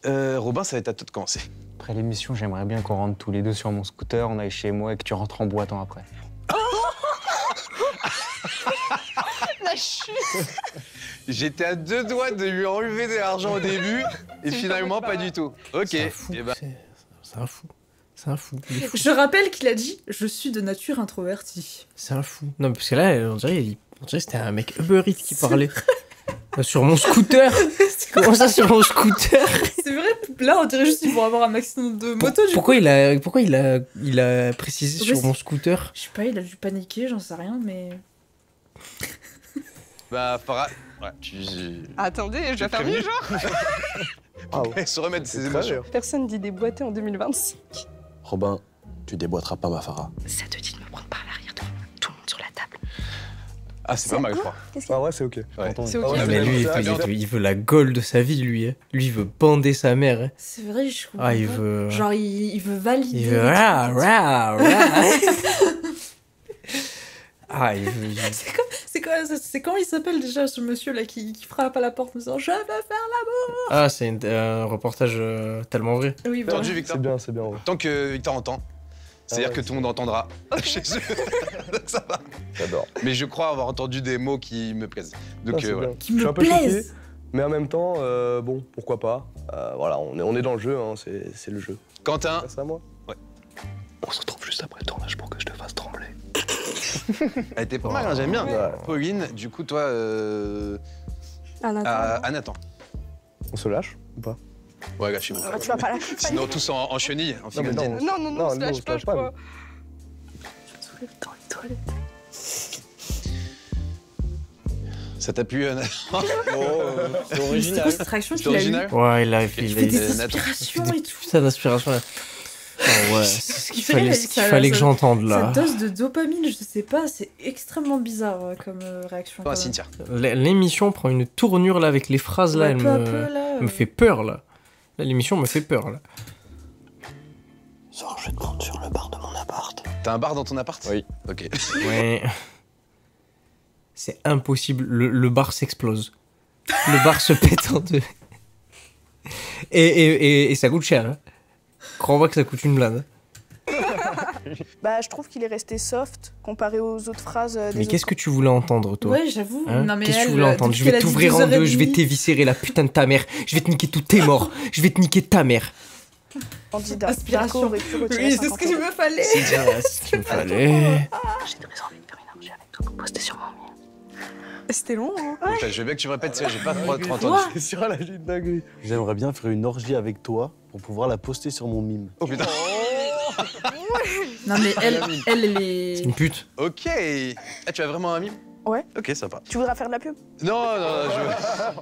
€. Robin, ça va être à toi de commencer. Après l'émission, j'aimerais bien qu'on rentre tous les deux sur mon scooter, on aille chez moi et que tu rentres en boitant après. La chute. J'étais à 2 doigts de lui enlever de l'argent au début, et finalement pas du tout. Ok. C'est un fou. Eh ben, C'est un fou. C'est un fou. Il est fou. Je rappelle qu'il a dit « Je suis de nature introvertie C'est un fou. Non, parce que là, on dirait que c'était un mec Uber Eats qui parlait. Sur mon scooter. Comment ça, sur mon scooter ?» C'est vrai, là, on dirait juste qu'ils vont avoir un maximum de motos, du coup. Pourquoi il a précisé Ouais, sur c'est- mon scooter? Je sais pas, il a dû paniquer, j'en sais rien, mais... bah, Farah, ouais, Attendez, je dois faire mieux, genre. se remettre de ses émotions. Personne dit déboîter en 2025. Robin, tu déboîteras pas ma Farah. Ça te dit de me prendre par l'arrière devant tout le monde sur la table. Ah, c'est pas mal, je crois. Ah ouais, c'est ok. Ouais. C'est ok. Ah, mais lui, il veut la gaule de sa vie, lui. Hein. Lui, il veut bander sa mère. Hein. C'est vrai, je comprends Ah, il pas. veut... Genre, il veut valider... Il veut... les Rah, trucs. rah, rah. Ah, il veut... C'est quand il s'appelle déjà, ce monsieur-là, qui frappe à la porte en disant « Je veux faire l'amour !» Ah, c'est un reportage tellement vrai. Oui, voilà. Entendu, Victor. C'est bien, c'est bien. Ouais. Tant que Victor entend, c'est-à-dire ouais, que tout le monde entendra chez eux. Donc ça va. J'adore. Mais je crois avoir entendu des mots qui me plaisent. Donc Ah, c'est voilà. bien. Qui Je suis me un peu choqué, plaisent. mais en même temps, bon, pourquoi pas. Voilà, on est dans le jeu, hein, c'est le jeu. Quentin. C'est à moi. Ouais. On se retrouve juste après le tournage pour que je te fasse trembler. Elle était pas mal, hein, j'aime bien. Ouais. Pauline, du coup, toi, Ah, Nathan. à Nathan. On se lâche ou pas? Ouais, lâchez-vous. Ah, tu vas pas la Sinon, tous en chenille, en Non, mais figurine. non. Non, on se nous, lâche se pas, lâche je crois. Je dans les toilettes. Ça t'a plu, Nathan? C'est C'est original. quoi cette réaction C'est qu'il a eue? original? Ouais, il a Il fait des Nathan. aspirations et tout. putain d'inspiration là. Oh, ouais, c'est ce qu'il C'est vrai, fallait, ça- que j'entende là. Cette dose de dopamine, je sais pas, c'est extrêmement bizarre comme réaction. Toi, quand même. Cynthia. L'émission prend une tournure là avec les phrases là, Ouais, elle peu à me, peu, là, me fait peur là. Là, l'émission me fait peur là. Sors, je te monte sur le bar de mon appart. T'as un bar dans ton appart? Oui. Ok. Ouais. C'est impossible, le bar s'explose. Le bar se pète en deux. Et ça coûte cher. Hein. Crois-moi que ça coûte une blinde. Bah, je trouve qu'il est resté soft comparé aux autres phrases des Mais autres. qu'est-ce que tu voulais entendre, toi? Ouais, j'avoue. Hein, Non, mais qu'est-ce que tu elle, voulais entendre? depuis Je vais qu'elle a dit t'ouvrir en deux, je vais 2h30. t'éviscérer la putain de ta mère. Je vais te niquer tous tes morts. Je vais te niquer ta mère. Candidat. Aspiration. Virgo aurait pu retirer Oui, c'est ce 50 que je euros. me fallait. Ah, ce qu'il me fallait. J'ai très envie de faire une orgie avec toi pour poster sur mon mur. C'était long, hein. Putain, je veux bien que tu me répètes ça, j'ai pas trop entendu. Quoi? C'est sûr, là, j'ai une dinguerie. J'aimerais bien faire une orgie avec toi pour pouvoir la poster sur mon mime. Oh putain. Non, mais elle est. C'est une pute. Ok. Ah, tu as vraiment un mime? Ouais. Ok, sympa. Tu voudras faire de la pub? Non, je...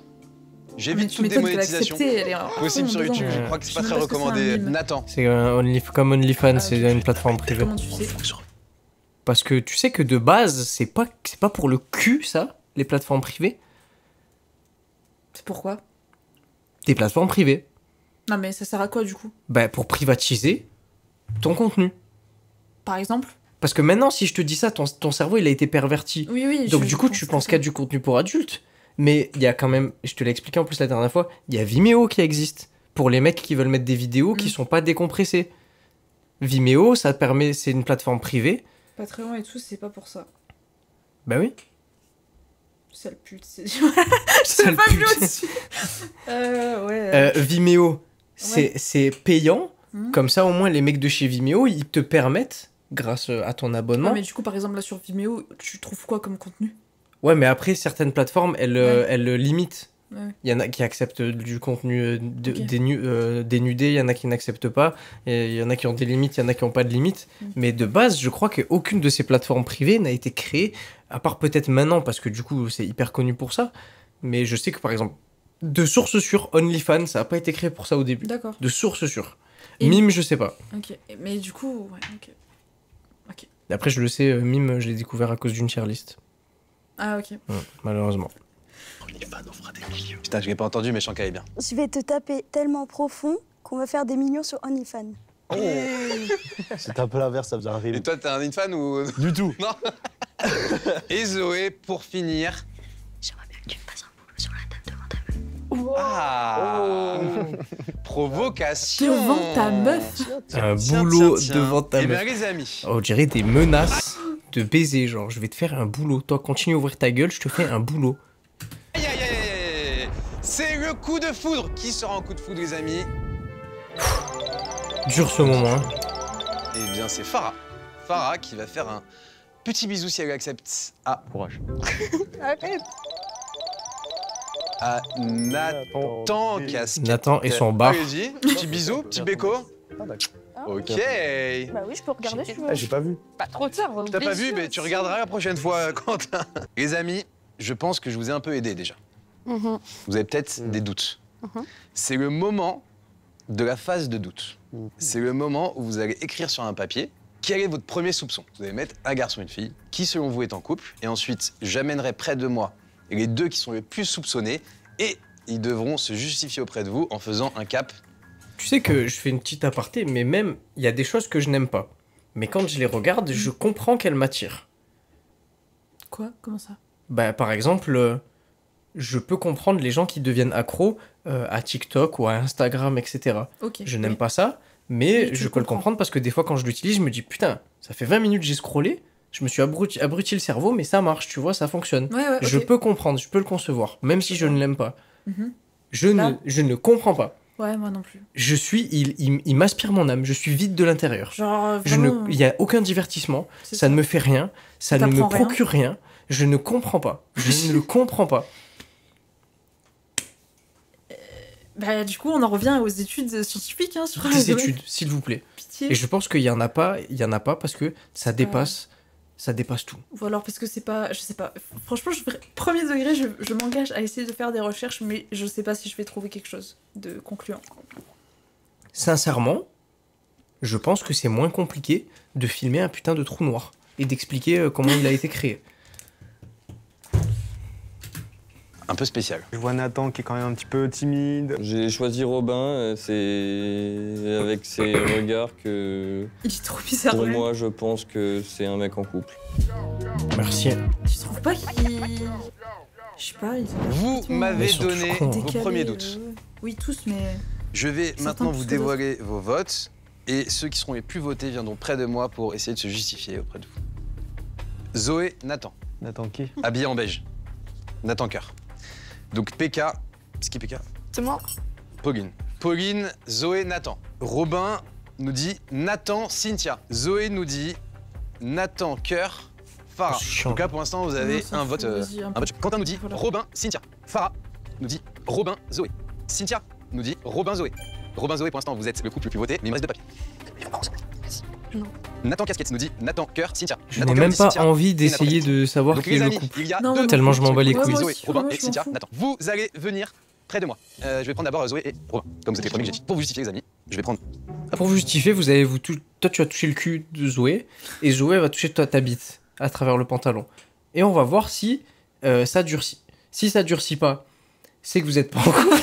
Mais J'évite tu toute m'étonnes qu'elle a démonétisation accepté, elle est en possible sur fond YouTube, dedans. je crois que c'est Je pas sais très même pas ce que c'est un recommandé. mime. Nathan. C'est comme OnlyFans, c'est une plateforme privée. Comment tu sais? Parce que tu sais que de base, c'est pas pour le cul, ça, les plateformes privées. C'est pourquoi? Des plateformes privées. Non, mais ça sert à quoi du coup? Bah, pour privatiser ton contenu. Par exemple? Parce que maintenant, si je te dis ça, ton cerveau, il a été perverti. Oui, oui. Donc, je du coup, pense tu que penses c'est qu'il y a du contenu pour adultes. Mais il y a quand même, je te l'ai expliqué en plus la dernière fois, il y a Vimeo qui existe. Pour les mecs qui veulent mettre des vidéos qui sont pas décompressées. Vimeo, ça permet, c'est une plateforme privée. pas très loin et tout, c'est pas pour ça. Bah oui. Sale pute, c'est. Je Sale sais pas pute. mieux au-dessus. Ouais. Vimeo, Ouais. c'est payant. Mhm. Comme ça, au moins, les mecs de chez Vimeo, ils te permettent, grâce à ton abonnement. Ouais, mais du coup, par exemple, là sur Vimeo, tu trouves quoi comme contenu? Ouais, mais après, certaines plateformes, elles limitent. Ouais. Il y en a qui acceptent du contenu Ok. dénudé, il y en a qui n'acceptent pas, et il y en a qui ont des limites, il y en a qui n'ont pas de limites. Mais de base, je crois qu'aucune de ces plateformes privées n'a été créée, à part peut-être maintenant, parce que du coup, c'est hyper connu pour ça. Mais je sais que, par exemple, de source sûre, OnlyFans, ça n'a pas été créé pour ça au début. D'accord. De source sûre. Et- Mime, je sais pas. Ok, mais du coup, ouais, ok. Ok. Et après, je le sais, Mime, je l'ai découvert à cause d'une tier list. Ah, ok. Malheureusement. Putain, je l'ai pas entendu, mais je sens qu'elle est bien. Je vais te taper tellement profond qu'on va faire des millions sur OnlyFans. Oh. C'est un peu l'inverse, ça faisait un rire. Et toi, t'es un fan ou. Du tout. Non. Et Zoé, pour finir. J'aimerais bien que tu me fasses un boulot sur la table devant ta meuf. Ah Provocation Devant ta meuf. Un Tiens, boulot tiens, tiens. devant ta Eh meuf. bien, les amis. On dirait des menaces de baiser, genre je vais te faire un boulot. Toi, continue à ouvrir ta gueule, je te fais un boulot. Aïe, aïe, aïe, aïe. C'est le coup de foudre. Qui sera en coup de foudre, les amis? Dur ce moment. Hein. Eh bien, c'est Farah. Farah qui va faire un petit bisou si elle accepte. Ah, courage. Arrête. À Nathan Casquette. Nathan et son bar. Allez-y, petit bisou, petit béco. Ok. Bah oui, je peux regarder si tu veux. J'ai pas vu. Pas trop tard. T'as pas vu, mais tu regarderas la prochaine fois, Quentin. Les amis, je pense que je vous ai un peu aidé déjà. Vous avez peut-être des doutes. C'est le moment de la phase de doute. C'est le moment où vous allez écrire sur un papier quel est votre premier soupçon. Vous allez mettre un garçon et une fille, qui selon vous est en couple, et ensuite j'amènerai près de moi les deux qui sont les plus soupçonnés, et ils devront se justifier auprès de vous en faisant un cap. Tu sais que je fais une petite aparté, mais même, il y a des choses que je n'aime pas. Mais quand je les regarde, je comprends qu'elles m'attirent. Quoi? Comment ça? Bah, par exemple, je peux comprendre les gens qui deviennent accros à TikTok ou à Instagram, etc. Ok, Je n'aime oui. pas ça, mais Oui, tu je le peux le comprends. comprendre parce que des fois, quand je l'utilise, je me dis, putain, ça fait 20 minutes que j'ai scrollé, je me suis abruti le cerveau, mais ça marche, tu vois, ça fonctionne. Ouais, ouais, Je ok. peux comprendre, je peux le concevoir, même si je ne l'aime pas. Mhm. Je ne comprends pas. Ouais, moi non plus. Il m'aspire mon âme, je suis vide de l'intérieur. Genre, Il n'y a aucun divertissement, C'est ça ça. ne me fait rien, ça ne me t'apprends rien. procure rien, je ne comprends pas. Je ne le comprends pas. Bah, du coup, on en revient aux études scientifiques, hein, sur Des études, s'il vous plaît. Pitié. Et je pense qu'il y en a pas parce que ça dépasse tout. Ou alors parce que c'est pas... Je sais pas. Franchement, premier degré, je m'engage à essayer de faire des recherches, mais je sais pas si je vais trouver quelque chose de concluant. Sincèrement, je pense que c'est moins compliqué de filmer un putain de trou noir et d'expliquer comment il a été créé. Un peu spécial. Je vois Nathan qui est quand même un petit peu timide. J'ai choisi Robin, c'est avec ses regards que... Il est trop bizarre. Pour lui. moi, je pense que c'est un mec en couple. Merci. Tu trouves pas qu'il... Je sais pas, ils ont Vous complètement m'avez sont tous donné cons, hein. vos décalés, premiers doutes. Oui, tous, mais... Je vais Certains maintenant plus vous que dévoiler vos votes, et ceux qui seront les plus votés viendront près de moi pour essayer de se justifier auprès de vous. Zoé, Nathan. Nathan qui? Habillé en beige. Nathan Cœur. Donc PK, c'est qui PK? C'est moi. Pauline. Pauline, Zoé, Nathan. Robin nous dit Nathan, Cynthia. Zoé nous dit Nathan, Cœur, Farah. C'est chiant. Donc là pour l'instant vous avez Non, ça un fout, vote. vas-y, un peu. Quentin nous dit Voilà. Robin, Cynthia. Farah nous dit Robin, Zoé. Cynthia nous dit Robin, Zoé. Robin, Zoé pour l'instant vous êtes le couple le plus voté, mais il me reste deux papiers. Non. Nathan Casquette nous dit Nathan, Cœur, Cynthia. Je Nathan n'ai Cœur même dit pas Cynthia envie et d'essayer Nathan de savoir Donc qui est les le amis, couple. il y a Non, deux non, Tellement je m'en bats les Ouais, couilles. moi Zoé, aussi, Robin moi, et je m'en Cynthia, fous. Nathan. Vous allez venir près de moi. Je vais prendre d'abord Zoé et Robin, comme vous êtes les premiers que j'ai dit. Pour vous justifier les amis, je vais prendre... Pour vous justifier, toi tu vas toucher le cul de Zoé et Zoé va toucher ta bite à travers le pantalon. Et on va voir si ça durcit. Si ça durcit pas, c'est que vous êtes pas en couple.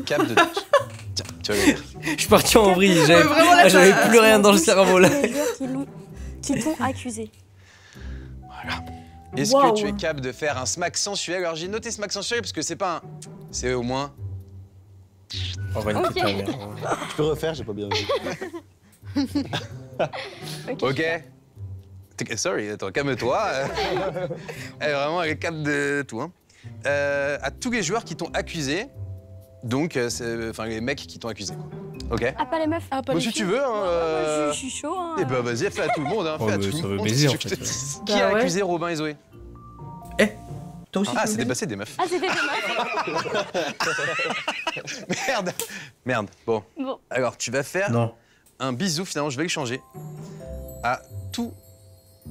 Cap de doute. Tiens, tu vas venir. Je suis parti en vrille, Ouais, vraiment, là, j'avais ça- plus rien dans le cerveau là. Les joueurs qui t'ont accusé. Est-ce Wow. que tu es capable de faire un smack sensuel? Alors j'ai noté smack sensuel parce que c'est pas un... C'est au moins... On va niquer ta mère. Je peux refaire, j'ai pas bien vu. Ok. Sorry, attends, calme-toi. Elle est vraiment elle est capable de tout. Hein. À tous les joueurs qui t'ont accusé, donc enfin les mecs qui t'ont accusé. Quoi. Ok. Ah, pas les meufs. Ah, pas Bon, les si filles. tu veux. Hein, Moi, je suis chaud. Hein. Eh ben vas-y, fais à tout le monde. Hein, Oh, fais à mais tout ça le veut monde. baiser, si en tu fait. te dis. Bah Qui a ouais. accusé Robin et Zoé? Toi aussi Ah, tu c'est voulais dépassé des meufs. Ah, c'était des meufs. Merde. Merde. Bon. Bon. Alors tu vas faire Non. un bisou, finalement, je vais le changer à tous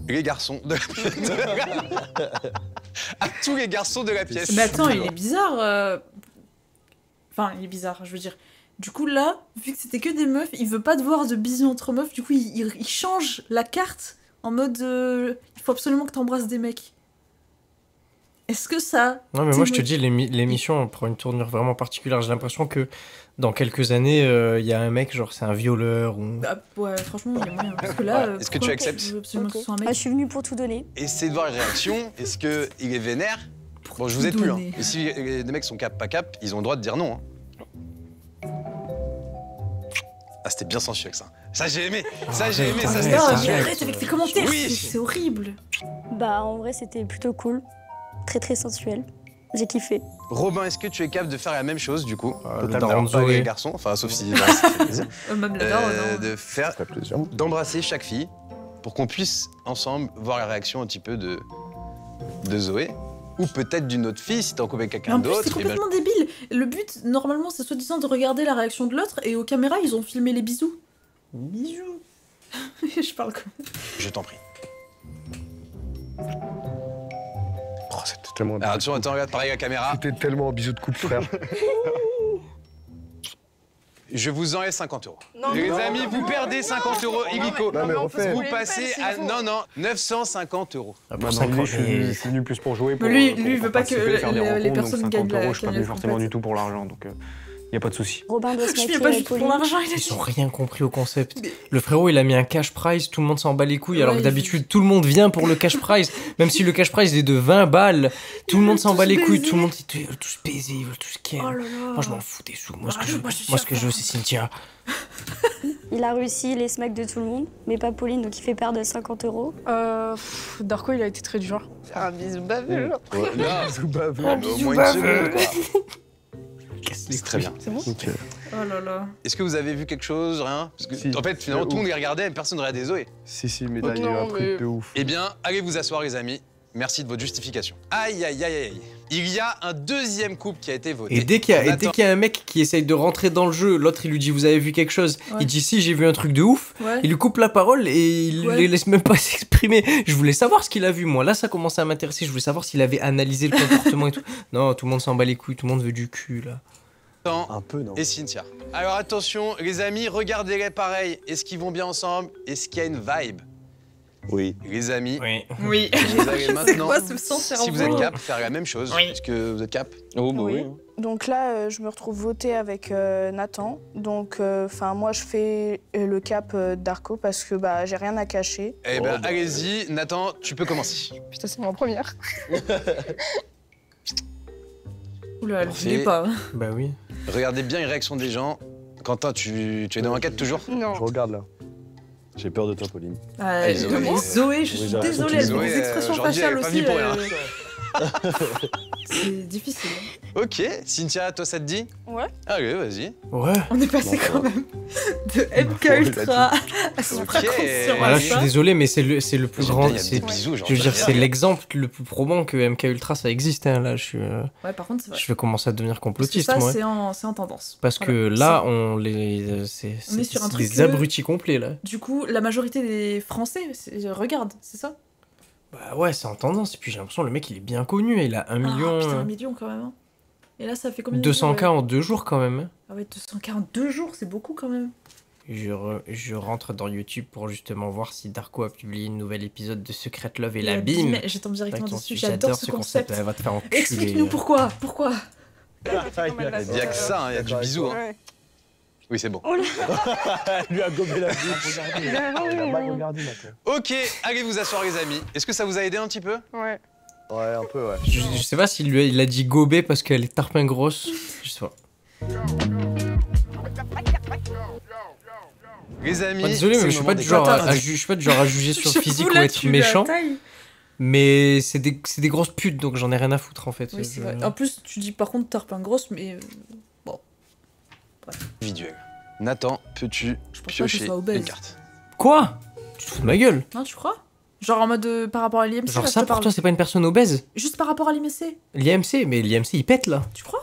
les garçons de à tous les garçons de la pièce. Mais attends, il est bizarre. Enfin, il est bizarre, je veux dire. Du coup, là, vu que c'était que des meufs, il veut pas devoir de bisous entre meufs. Du coup, il change la carte en mode il faut absolument que t'embrasses des mecs. Est-ce que ça... Non, mais moi, je te dis, l'émission prend une tournure vraiment particulière. J'ai l'impression que dans quelques années, il y a un mec, genre, c'est un violeur ou... Bah, ouais, franchement, il y a moyen. Parce que là... Est-ce que tu acceptes? Je veux absolument que ce soit un mec. Ah, je suis venue pour tout donner. Essayez de voir les réactions. Est-ce qu'il est vénère? Bon, je vous aide plus. Hein. Et si les mecs sont cap, pas cap, ils ont le droit de dire non. Hein. Ah, c'était bien sensuel, ça. Ça, j'ai aimé. Ça, j'ai aimé. Ça, c'était sensuel. Arrête avec tes commentaires. Oui. C'est horrible. Bah, en vrai, c'était plutôt cool. Très, très sensuel. J'ai kiffé. Robin, est-ce que tu es capable de faire la même chose, du coup? Totalement. Pas les garçons, enfin, sauf si... ça fait plaisir. Même la daronne, non. De faire... D'embrasser chaque fille pour qu'on puisse, ensemble, voir la réaction un petit peu de Zoé. Ou peut-être d'une autre fille, si t'es en couple avec quelqu'un d'autre. C'est complètement débile. Le but, normalement, c'est soi-disant de regarder la réaction de l'autre, et aux caméras, ils ont filmé les bisous. Bisous. Je parle comme... Je t'en prie. Oh, c'était tellement... Alors, attention, attends, regarde, pareil la caméra. C'était tellement un bisou de couple frère. Je vous enlève 50 €. Les amis, vous perdez 50 € illico. Non, mais refais. Vous passez à... Non, 950 €. Ah, Moi, pour non, 50, je suis venu plus pour jouer. Pour, lui, pour il veut pas que participer, faire des les rencontres, personnes donc gagnent 50 la €, je suis pas venu cagnotte forcément complète. du tout pour l'argent, donc y a pas de souci. Robin doit se Je viens mettre pas juste pour Pauline. l'argent, il a Ils dit. ont rien compris au concept. Le frérot, il a mis un cash prize, tout le monde s'en bat les couilles, alors Ouais, que d'habitude, tout le monde vient pour le cash prize. Même si le cash prize est de 20 balles, tout le monde s'en bat les couilles, tout le monde, ils veulent tous baiser, ils veulent tous ken. Oh là là. Moi, je m'en fous des sous. Moi, Moi, ce que je veux, c'est Cynthia. Il a réussi les smacks de tout le monde, mais pas Pauline, donc il fait perdre 50 €. Darko, il a été très dur. Faire un bisou baveux. Là, Bisou baveux. au moins une seconde, quoi. C'est très bien. C'est bon? Oh là là. Est-ce que vous avez vu quelque chose, rien? Parce que, Si. en fait, finalement, tout le monde les regardait, mais personne ne regardait Zoé. Si, mais là, il y a eu Non, un truc mais- de ouf. Eh bien, allez vous asseoir, les amis. Merci de votre justification. Aïe, aïe, aïe, aïe. Il y a un deuxième couple qui a été voté. Et dès qu'il y Nathan- a un mec qui essaye de rentrer dans le jeu, l'autre il lui dit vous avez vu quelque chose, Ouais. il dit si j'ai vu un truc de ouf, Ouais. il lui coupe la parole et il Ouais. les laisse même pas s'exprimer. Je voulais savoir ce qu'il a vu moi, là ça commençait à m'intéresser, je voulais savoir s'il avait analysé le comportement et tout. Non, tout le monde s'en bat les couilles, tout le monde veut du cul là. Un peu, non? Et Cynthia. Alors attention, les amis, regardez-les pareil. Est-ce qu'ils vont bien ensemble? Est-ce qu'il y a une vibe? Oui. Les amis, Oui. Oui. vous allez maintenant, quoi ce sang si vous êtes cap, faire la même chose. Oui. Est-ce que vous êtes cap? Oh, bah Oui. oui. Donc là, je me retrouve votée avec Nathan. Donc, moi, je fais le cap d'Arco parce que bah, j'ai rien à cacher. Eh ben, allez-y. Nathan, tu peux commencer. Putain, c'est ma première. Oula, elle Parfait. voulait pas. Bah oui. Regardez bien les réactions des gens. Quentin, tu es dans l'enquête toujours? Non. Je regarde là. J'ai peur de toi, Pauline. Ah, Zoé. mais Zoé, je Oui, suis j'ai l'impression désolée, elle que met des Zoé, expressions aujourd'hui, elle faciales est pas aussi. venue pour rien. C'est difficile. Ok, Cynthia, toi ça te dit? Ouais. Allez, vas-y. Ouais. On est passé quand même de MK Ultra à Super Ok. Conscient. Voilà, je suis désolé, mais c'est le plus J'aime grand. bien, il y a des c'est- bisous, genre, Je veux dire, j'aime c'est bien. l'exemple le plus probant que MK Ultra ça existe. Hein, là, Ouais, par contre, c'est vrai. je vais commencer à devenir Parce que complotiste, ça, moi. c'est en tendance. Parce Voilà. que là, on les, c'est On est sur un c'est truc des que- abrutis complets là. Du coup, la majorité des Français regardent, c'est ça? Bah ouais, c'est en tendance. Et puis j'ai l'impression le mec il est bien connu. Il a 1 million, Ah, putain, 1 million quand même. Hein. Et là, ça fait combien de 200K jours, en 2 jours quand même. Hein. Ah ouais, 242 jours, c'est beaucoup quand même. Je rentre dans YouTube pour justement voir si Darko a publié une nouvelle épisode de Secret Love et Et la la bim. bim, je tombe directement Attends, dessus, j'adore ce concept. Elle va te faire enculer. Explique-nous pourquoi. Il n'y a que ça, il y a du bisou. Hein. Ouais. Oui, c'est bon. Elle lui a gobé la bouche. Elle a mal regardé maintenant. Ok, allez vous asseoir, les amis. Est-ce que ça vous a aidé un petit peu? Ouais. Ouais, un peu, ouais. Je sais pas s'il il a dit gobé parce qu'elle est tarpin grosse. Je sais pas. Les amis, Bah, désolé, c'est mais le je suis moment pas des du genre cartes. je suis pas du genre à juger sur le physique J'avoue, ou là, être tu la méchant. tailles. Mais c'est des grosses putes donc j'en ai rien à foutre en fait. Oui, c'est Je- vrai. En plus, tu dis par contre tarpin grosse, mais bon. Individuel. Nathan, peux-tu Je pense pas que piocher ce soit obèse. une carte? Quoi? Tu te fous de ma gueule? Non, tu crois? Genre en mode par rapport à l'IMC, Genre là, je ça te pour parle. toi c'est pas une personne obèse? Juste par rapport à l'IMC, L'IMC, mais l'IMC il pète là. tu crois?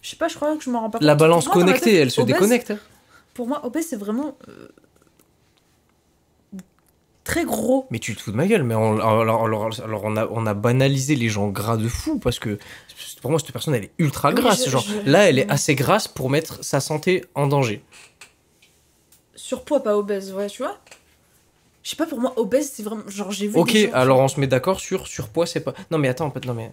Je sais pas, je crois que je m'en rends pas compte. La balance Pour moi, dans ma connectée, tête, elle se obèse, déconnecte. Hein. Pour moi, obèse, c'est vraiment très gros. Mais tu te fous de ma gueule, mais alors on a banalisé les gens gras de fou parce que pour moi cette personne elle est ultra grasse. Là elle est assez grasse pour mettre sa santé en danger. Surpoids, pas obèse, ouais, tu vois. Je sais pas, pour moi, obèse, c'est vraiment. Genre, j'ai vu. Ok, des gens, alors on se met d'accord sur surpoids, c'est pas. Non, mais attends, en fait, non, mais.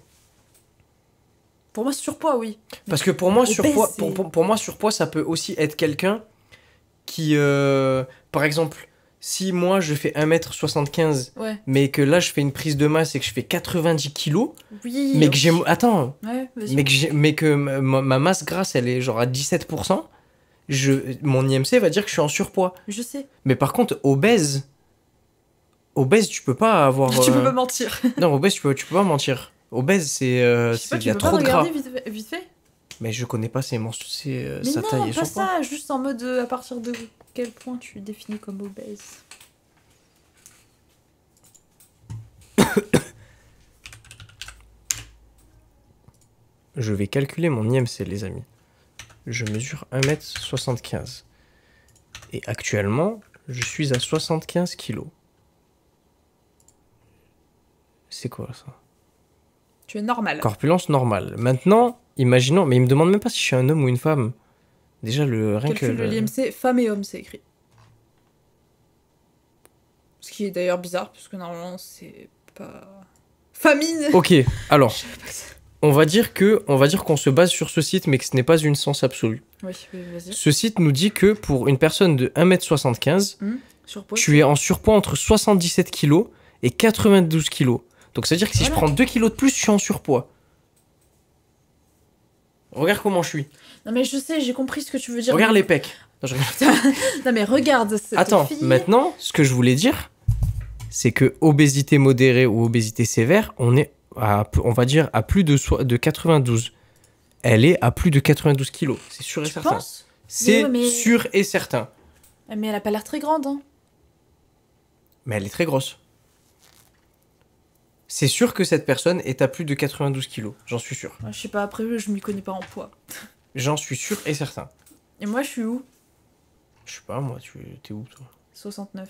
Pour moi, surpoids, oui. Parce que pour moi, obèse, surpoids, pour moi, surpoids, ça peut aussi être quelqu'un qui. Par exemple, si moi je fais 1m75, ouais. mais que là je fais une prise de masse et que je fais 90 kilos, oui, mais que j'ai. Attends, ouais, mais que ma masse grasse elle est genre à 17%, mon IMC va dire que je suis en surpoids. Je sais. Mais par contre, obèse, tu peux pas avoir. Tu peux pas mentir. Non, obèse, tu peux pas mentir. Obèse, c'est. Il y a trop de gras. Vite fait. Mais je connais pas sa non, taille et son pas poids. ça, juste en mode à partir de quel point tu définis comme obèse. Je vais calculer mon IMC, les amis. Je mesure 1m75. Et actuellement, je suis à 75 kilos. C'est quoi ça? Tu es normal. Corpulence normale. Maintenant, imaginons, mais il me demande même pas si je suis un homme ou une femme. Déjà, rien que le l'IMC, femme et homme, c'est écrit. Ce qui est d'ailleurs bizarre, parce que normalement, c'est pas... Famine. Ok, alors, on va dire qu'on se base sur ce site, mais que ce n'est pas une science absolue. Oui, vas-y. Ce site nous dit que pour une personne de 1m75, tu es en surpoids entre 77 kg et 92 kg. Donc ça veut dire que si je prends 2 kg de plus, je suis en surpoids. Regarde comment je suis. Non mais je sais, j'ai compris ce que tu veux dire. Regarde les pecs. Non mais regarde cette Attends, fille. maintenant, ce que je voulais dire, c'est que obésité modérée ou obésité sévère, on est on va dire à plus de 92. Elle est à plus de 92 kilos, c'est sûr et certain. C'est sûr et certain. Mais elle a pas l'air très grande, hein. Mais elle est très grosse. C'est sûr que cette personne est à plus de 92 kilos, j'en suis sûr. Je sais pas, après je m'y connais pas en poids. J'en suis sûr et certain. Et moi je suis où? Je sais pas, moi, t'es où toi? 69.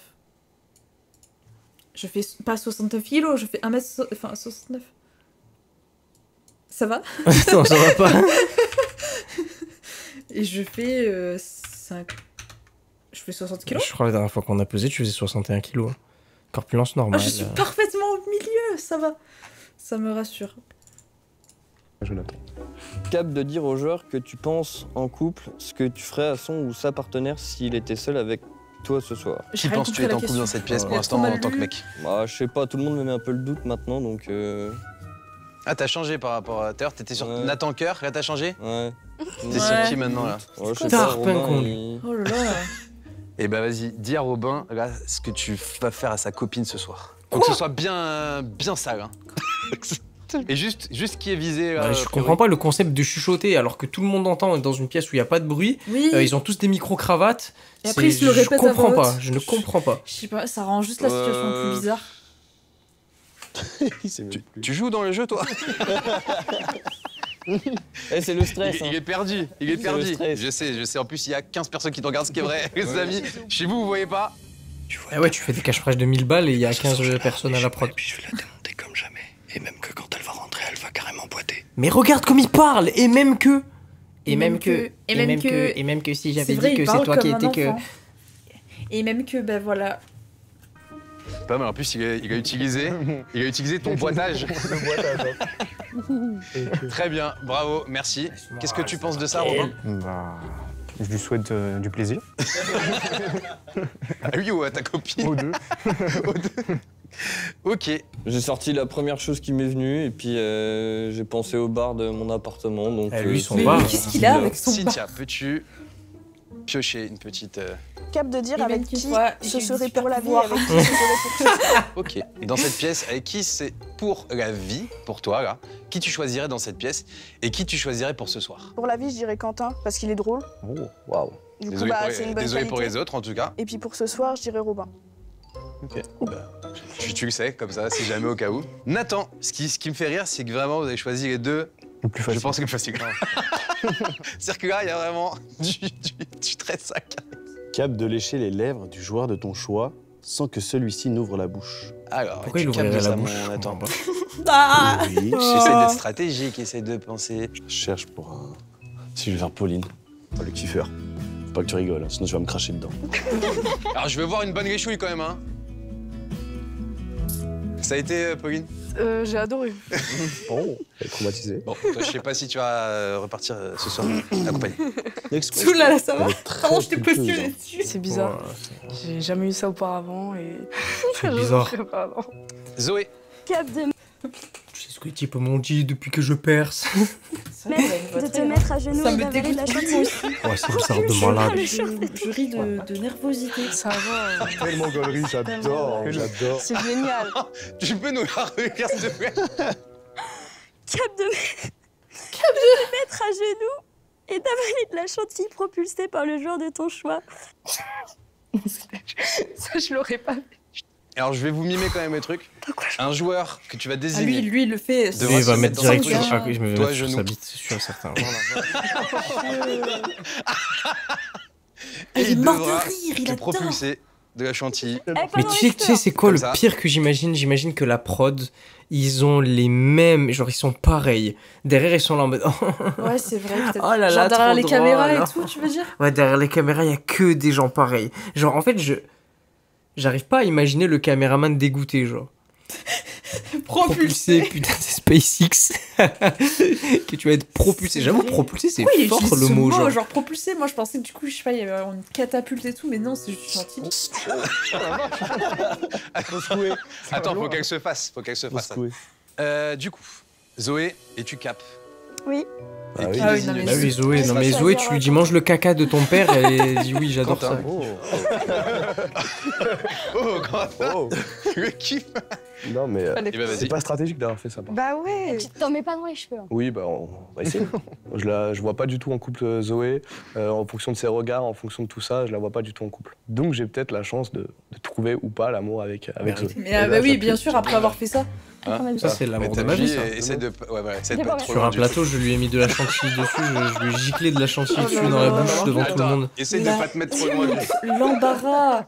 Je fais pas 69 kilos, je fais 69. Ça va? Non, ça va pas. Et je fais 5... Je fais 60 kilos? Je crois que la dernière fois qu'on a pesé, tu faisais 61 kilos. Corpulence normale. Je suis parfaitement au milieu, ça va. Ça me rassure. Jonathan. Cap de dire au joueur que tu penses en couple ce que tu ferais à son ou sa partenaire s'il était seul avec toi ce soir. Qui penses-tu être en couple dans cette pièce pour l'instant en tant que mec? Bah, je sais pas, tout le monde me met un peu le doute maintenant donc. Ah, t'as changé par rapport à tout à l'heure, t'étais sur Nathan Coeur, là t'as changé? Ouais. T'es sur qui maintenant là? Ouais, je sais pas, Robin, Oh là là. Et bah vas-y, dis à Robin là, ce que tu vas faire à sa copine ce soir. Faut que ce soit bien sale. Hein. Et juste qui est visé. Je comprends pas le concept de chuchoter alors que tout le monde entend dans une pièce où il n'y a pas de bruit. Oui. Ils ont tous des micro-cravates. Et après ils se le répètent Je comprends pas, je ne comprends pas. Je sais pas, ça rend juste la situation plus bizarre. Tu joues dans le jeu toi? C'est le stress. Il est perdu, il est perdu. Je sais, en plus il y a 15 personnes qui te regardent, ce qui est vrai, les amis. Chez vous voyez pas? Ah ouais, tu fais des cache-fraîches de 1000 balles et il y a 15 personnes à la prod. Puis je vais la démonter comme jamais. Et même que quand elle va rentrer, elle va carrément boiter. Mais regarde comme il parle. Et même que si j'avais dit que c'est toi qui étais que... Et même que, ben voilà... Pas mal, en plus il a utilisé ton boitage. Très bien, bravo, merci. Qu'est-ce que tu penses de ça, Robin? Bah, je lui souhaite du plaisir. À lui ou à ta copine? Aux deux. Aux deux. Ok. J'ai sorti la première chose qui m'est venue et puis j'ai pensé au bar de mon appartement. Donc, lui, son bar. Qu'est-ce qu'il a avec son bar? Cynthia, peux-tu piocher une petite... Cap de dire Et avec même qui fois, ce j'ai serait une pour la vie, super avec qui ce serait pour ça. Ok. Et dans cette pièce, avec qui c'est pour la vie, pour toi, là? Qui tu choisirais dans cette pièce et qui tu choisirais pour ce soir? Pour la vie, je dirais Quentin, parce qu'il est drôle. Oh, waouh. Du coup, Désolé, c'est une bonne désolé pour qualité. les autres, en tout cas. Et puis pour ce soir, je dirais Robin. Ok. Bah, tu le sais, comme ça, si jamais au cas où. Nathan, ce qui me fait rire, c'est que vraiment, vous avez choisi les deux. Le plus facile. Je pense que le plus facile. C'est-à-dire que là, il y a vraiment du très sac. Cap de lécher les lèvres du joueur de ton choix sans que celui-ci n'ouvre la bouche. Alors, Pourquoi tu il ouvrirait captes la ça, bouche? mon Nathan. Ah Oui. J'essaie d'être stratégique, essaie de penser. Je cherche pour un... Si je vais faire Pauline, le kiffeur. Faut pas que tu rigoles, hein, sinon je vais me cracher dedans. Alors, je veux voir une bonne réchouille quand même, hein. Ça a été, Pauline? J'ai adoré. Oh, elle est traumatisée. Bon, toi, je sais pas si tu vas repartir ce soir accompagné. Tout là, ça va. Pardon, je t'ai questionné dessus. C'est bizarre. J'ai jamais eu ça auparavant et. C'est bizarre. Je pas, non. Zoé. Cap de Tu sais ce que les types m'ont dit depuis que je perce. de te mettre à genoux Ça et me d'avaler de la dégoûte chantilly. Ouais, c'est bizarre de malade. Je ris de nervosité. Ça va. Tellement gaulerie, j'adore. J'adore. C'est génial. Tu peux nous la relire, s'il te plaît? Cap de te mettre à genoux et d'avaler de la chantilly propulsée par le joueur de ton choix. Ça, je l'aurais pas fait. Alors, je vais vous mimer quand même le truc. Un joueur que tu vas Ah, désigner. lui, il le fait. devra Il va se mettre dans sa direct sur position. je me Toi, mets sur genou. sa bite, c'est sûr et certain. Et Il est il mort de devra rire, il te adore. propulser de la chantilly. Mais tu sais c'est quoi Comme le ça. pire que j'imagine? J'imagine que la prod, ils ont les mêmes, genre ils sont pareils. Derrière, ils sont là en mode. Ouais, c'est vrai. peut-être. Oh là là, Genre derrière trop les drôle. caméras et tout, tu veux dire? Ouais, derrière les caméras, il y a que des gens pareils. Genre, en fait, j'arrive pas à imaginer le caméraman dégoûté, genre. Propulsé, putain, c'est SpaceX. Que tu vas être propulsé. J'avoue, propulsé, c'est Oui, il fort utilise le ce mot, genre. genre propulsé. Moi, je pensais que du coup, je sais pas, il y avait une catapulte et tout, mais non, c'est juste chantilly. Attends, faut qu'elle se fasse. Faut qu'elle se fasse. Du coup, Zoé, et tu capes. Oui. Et qui Ah oui, désigne non, mais Bah le- oui, Zoé, non mais Zoé, tu lui dis mange le caca de ton père et elle dit oui, j'adore ça. Quentin. Oh, Quentin. Le kiff. Non, mais Eh ben, vas-y. c'est pas stratégique d'avoir fait ça. Bah ouais. Tu t'en mets pas dans les cheveux. hein. Oui, bah on va essayer. Je vois pas du tout en couple Zoé. En fonction de ses regards, en fonction de tout ça, je la vois pas du tout en couple. Donc j'ai peut-être la chance de trouver ou pas l'amour avec Zoé. Mais bah oui, bien sûr, après avoir fait ça. Hein Ça, c'est l'amour Mais de ta ma vie, fille, ça. essaie de... Ouais, voilà, essaie de pas trop Sur loin un du plateau, je lui ai mis de la chantilly dessus, je lui ai giclé de la chantilly Oh dessus là dans la là. bouche devant tout le monde. Essaie de pas te mettre trop loin. L'embarras.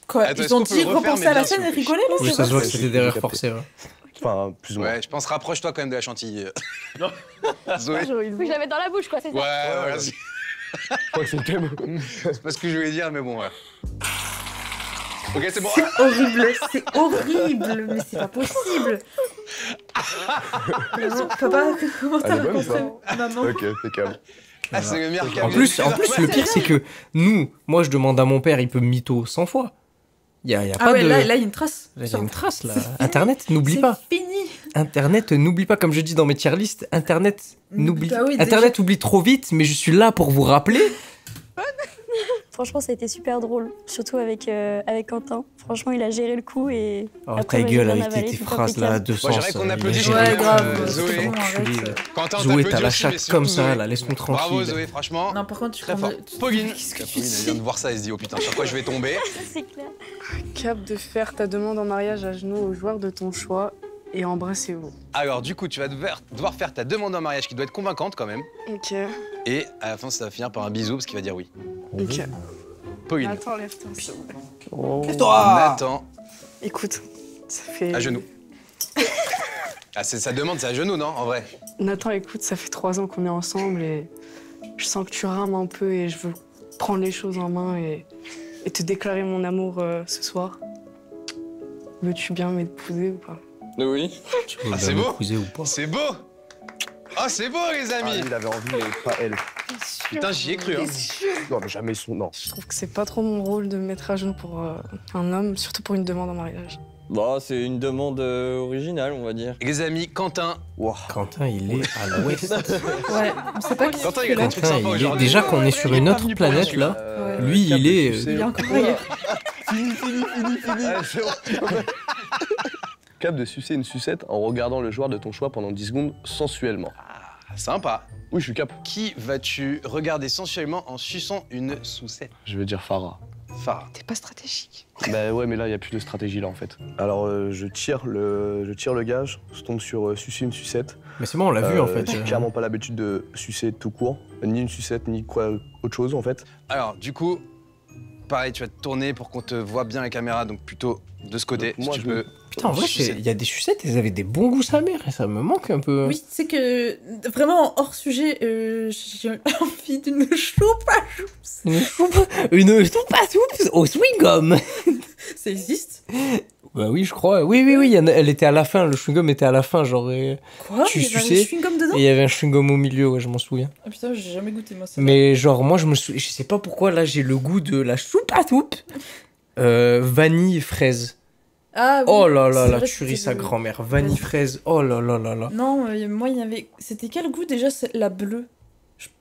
Quoi, Attends, ils ont est-ce qu'on dit peut le refaire, repenser mais à la bien scène sûr. et rigoler là, Oui, c'est ça se voit vrai que c'était des erreurs forcées. Ouais. Enfin, plus ou moins. Ouais, je pense rapproche-toi quand même de la chantilly. Zoé. Faut que je la mette dans la bouche, quoi, c'est ça. Ouais, vas-y. Je crois que c'est le thème. C'est pas ce que je voulais dire, mais bon, ouais. Ok, c'est bon. C'est horrible, mais c'est pas possible. Papa, comment t'as Elle est bonne, rencontré maman? Ok, impeccable. Ah, c'est le meilleur En cadeau. plus, le pire, c'est que nous, moi, je demande à mon père, il peut mytho 100 fois. Il y a Ah pas ouais, de... là, il y a une trace. Il y a une trace, là. Internet, n'oublie pas. C'est fini. Internet, n'oublie pas, comme je dis dans mes tier lists, Internet, n'oublie Bah oui, Internet oublie trop vite, mais je suis là pour vous rappeler. Franchement, ça a été super drôle, surtout avec Quentin. Franchement, il a géré le coup et. Oh, après, ta moi, gueule j'ai bien avec avalé, tes tout phrases là, impeccable. de Moi, sens. j'aimerais qu'on il a applaudisse géré Ouais, le grave, coup, Zoé. cet enculé, là. Quentin, Zoé, t'applaudis t'as la aussi, chatte mais surtout comme ça, Zoé. là, laisse-nous Bravo, tranquille. Zoé, franchement. Non, par contre, tu Très prends fort. de... Pauline. Qu'est-ce que tu Pauline, elle vient de voir ça, elle se dit, oh putain, sur quoi je vais tomber? C'est clair. Cap de faire ta demande en mariage à genoux au joueur de ton choix et embrassez-vous. Alors, du coup, tu vas devoir faire ta demande en mariage qui doit être convaincante quand même. Ok. Et à la fin, ça va finir par un bisou parce qu'il va dire oui. Ok. Pauline. Attends, lève-toi, s'il vous plaît. Nathan, Écoute, ça fait. à genoux. Ah, c'est sa demande, c'est à genoux, non, en vrai? Nathan, écoute, ça fait 3 ans qu'on est ensemble et je sens que tu rames un peu et je veux prendre les choses en main et te déclarer mon amour ce soir. Veux-tu bien m'épouser ou pas? Oui. Ah, c'est beau. Épouser ou pas. C'est beau. Ah, c'est beau, les Ah, amis. il avait envie, mais pas elle. Putain, j'y ai cru, hein. Non, mais jamais son. Non. Je trouve que c'est pas trop mon rôle de me mettre à genoux pour un homme, surtout pour une demande en mariage. Bah, c'est une demande originale, on va dire. Les amis, Quentin. Wow. Quentin, il est à l'ouest. Ouais, on sait pas qui Quentin, c'est il a là. des trucs Quentin, sympas il est... aujourd'hui. Déjà qu'on est sur Il est une pas autre venu pour planète, rien, là. Ouais. Lui, il est... Il est encore ailleurs. Fini. Allez, c'est bon. Cap de sucer une sucette en regardant le joueur de ton choix pendant 10 secondes sensuellement. Ah, sympa. Oui, je suis cap. Qui vas-tu regarder sensuellement en suçant une sucette? Je vais dire Farah. Farah. T'es pas stratégique. Bah ouais, mais là, il n'y a plus de stratégie, là, en fait. Alors, je tire le gage, je tombe sur sucer une sucette. Mais c'est bon, on l'a vu, en fait. J'ai clairement pas l'habitude de sucer tout court. Ni une sucette, ni quoi autre chose, en fait. Alors, du coup, pareil, tu vas te tourner pour qu'on te voit bien la caméra, donc plutôt de ce côté. Moi, si tu peux. Putain, en vrai, il y a des sucettes, elles avaient des bons goûts sa mère, et ça me manque un peu. Oui, c'est que, vraiment, hors sujet, j'ai envie d'une choupe à choups. Une soupe à soupe au chewing-gum. Ça existe? Bah oui, je crois. Oui, elle était à la fin, le chewing-gum était à la fin, genre... Quoi? Tu Il y avait suçais, un chewing-gum dedans? et il y avait un chewing-gum au milieu, ouais, je m'en souviens. Ah putain, j'ai jamais goûté, moi, ça. Mais genre, moi, je sais pas pourquoi, là, j'ai le goût de la soupe à soupe. Vanille et fraise. Ah oui. Oh là là, c'est la vrai que tuerie, c'était sa grand-mère. Vanille, fraise, oh là là là là. Non, moi, il y avait... C'était quel goût, déjà, la bleue?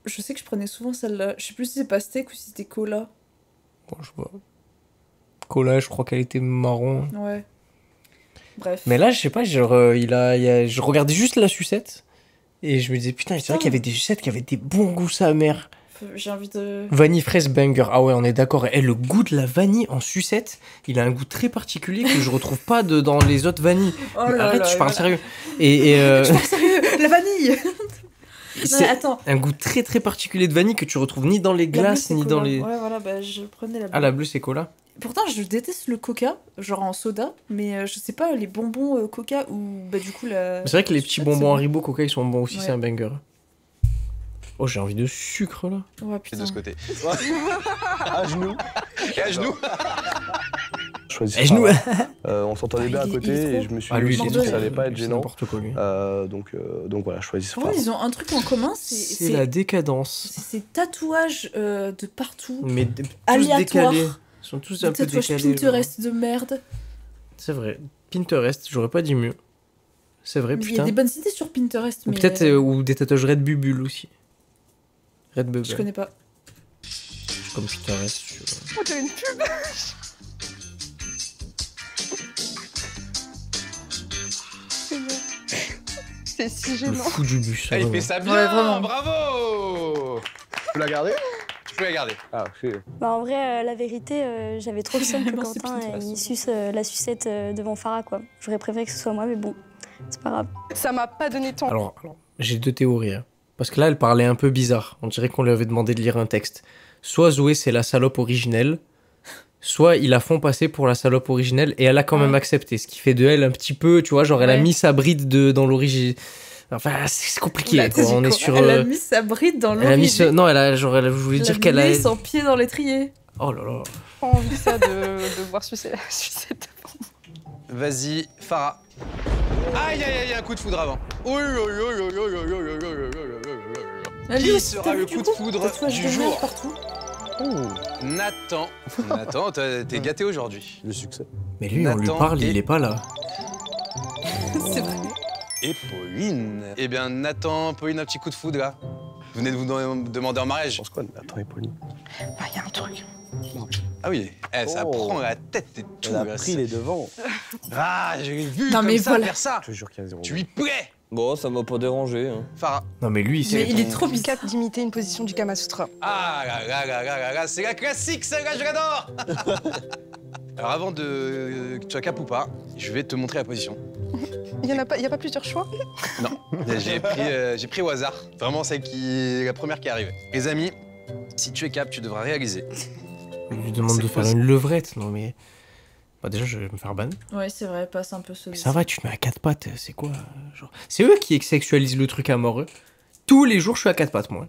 Je sais que je prenais souvent celle-là. Je sais plus si c'était pastèque ou si c'était cola. Bon, je vois. Cola, je crois qu'elle était marron. Ouais. Bref. Mais là, je sais pas, genre, je regardais juste la sucette. Et je me disais, putain, c'est vrai qu'il y avait des sucettes qui avaient des bons goûts, sa mère. J'ai envie de... Vanille fraise banger. Ah ouais, on est d'accord. Et le goût de la vanille en sucette, il a un goût très particulier que je retrouve pas dans les autres vanilles. Oh là Arrête, là, je parle voilà. sérieux. Et Je parle sérieux. La vanille. c'est attends. un goût très très particulier de vanille que tu retrouves ni dans les La bleue, glaces, c'est ni cola. dans les... Ouais, voilà, bah je prenais la bleue. Ah, la bleue, c'est cola. Pourtant, je déteste le coca, genre en soda, mais je sais pas, les bonbons coca ou bah du coup la... C'est vrai que les petits bonbons Haribo Coca, ils sont bons aussi, Ouais. c'est un banger. Oh, j'ai envie de sucre, là. Ouais, C'est de ce côté. À genoux. À genoux. Je choisis À genoux. on s'entendait bien à côté et je me suis lui, dit il que est ça allait pas être c'est gênant. n'importe quoi, lui. Donc voilà, je choisis Pour moi, ils ont un truc en commun, C'est la décadence. c'est ces tatouages de partout, Mais tous aléatoires. décalés. Ils sont tous Des un peu tatouages décalés. Pinterest de merde. C'est vrai. Pinterest, j'aurais pas dit mieux. C'est vrai, Il y a putain. des bonnes idées sur Pinterest, Ou mais peut-être ou des tatouages Red Bubble aussi. Red Bubble. je connais pas. Comme Pinterest. On dirait une pub. C'est si Le gênant. fou du bus. Ah, il vraiment. fait ça bien, Ouais, vraiment. bravo. Tu peux la garder? Tu peux la garder. Ah, ok. Bah, en vrai, la vérité, j'avais trop le seum que Non, c'est Quentin Pinterest. il suce la sucette devant Farah, quoi. J'aurais préféré que ce soit moi, mais bon, c'est pas grave. Ça m'a pas donné temps. Alors, j'ai deux théories. Hein. Parce que là, elle parlait un peu bizarre. On dirait qu'on lui avait demandé de lire un texte. Soit Zoé, c'est la salope originelle, soit ils la font passer pour la salope originelle et elle a quand même accepté. Ce qui fait de elle un petit peu, tu vois, genre elle a Ouais. mis sa bride dans l'origine. Enfin, c'est compliqué. Là, Quoi. t'as dit On est quoi? sur. Elle a mis sa bride dans elle a mis l'origine. non, je voulais dire qu'elle a. mis son pied dans l'étrier. Oh là là. J'ai pas envie ça de voir sucer la sucette. Vas-y, Farah. Aïe, aïe, aïe, un coup de foudre avant. Qui Lui, sera t'as le vu, coup du de foudre tatouage du de jour? merde partout. Nathan. Nathan, t'es gâté aujourd'hui. Le succès. Mais lui, on lui Nathan parle, et- il est pas là. C'est vrai. Et Pauline. Eh bien, Nathan, Pauline, un petit coup de foudre là. Vous venez de vous demander en mariage. Je pense quoi, Nathan et Pauline? Ah, y a un truc. Ah oui, ça Oh. prend la tête et tout. Elle a là, pris c'est- les devants. Ah, j'ai vu Non, comme mais ça voilà. faire ça. Je te jure qu'il y a zéro. Tu y plais, Bon, ça m'a pas dérangé. Hein. Farah. Non, mais lui, Mais il est trop bizarre. Cap d'imiter une position du Kama Sutra. Ah là là là là là là, c'est la classique, celle-là, je l'adore. Alors avant que tu sois cap ou pas, je vais te montrer la position. Y a pas plusieurs choix? Non, j'ai pris au hasard. Vraiment celle la première qui arrive. Les amis, si tu es cap, tu devras réaliser. Il lui demande C'est de faire possible. une levrette. Non, mais. Bah, déjà, je vais me faire ban. Ouais, c'est vrai, passe un peu ce. Mais ça va, tu te mets à quatre pattes, c'est quoi genre... C'est eux qui sexualisent le truc à mort, eux. Tous les jours, je suis à quatre pattes, moi.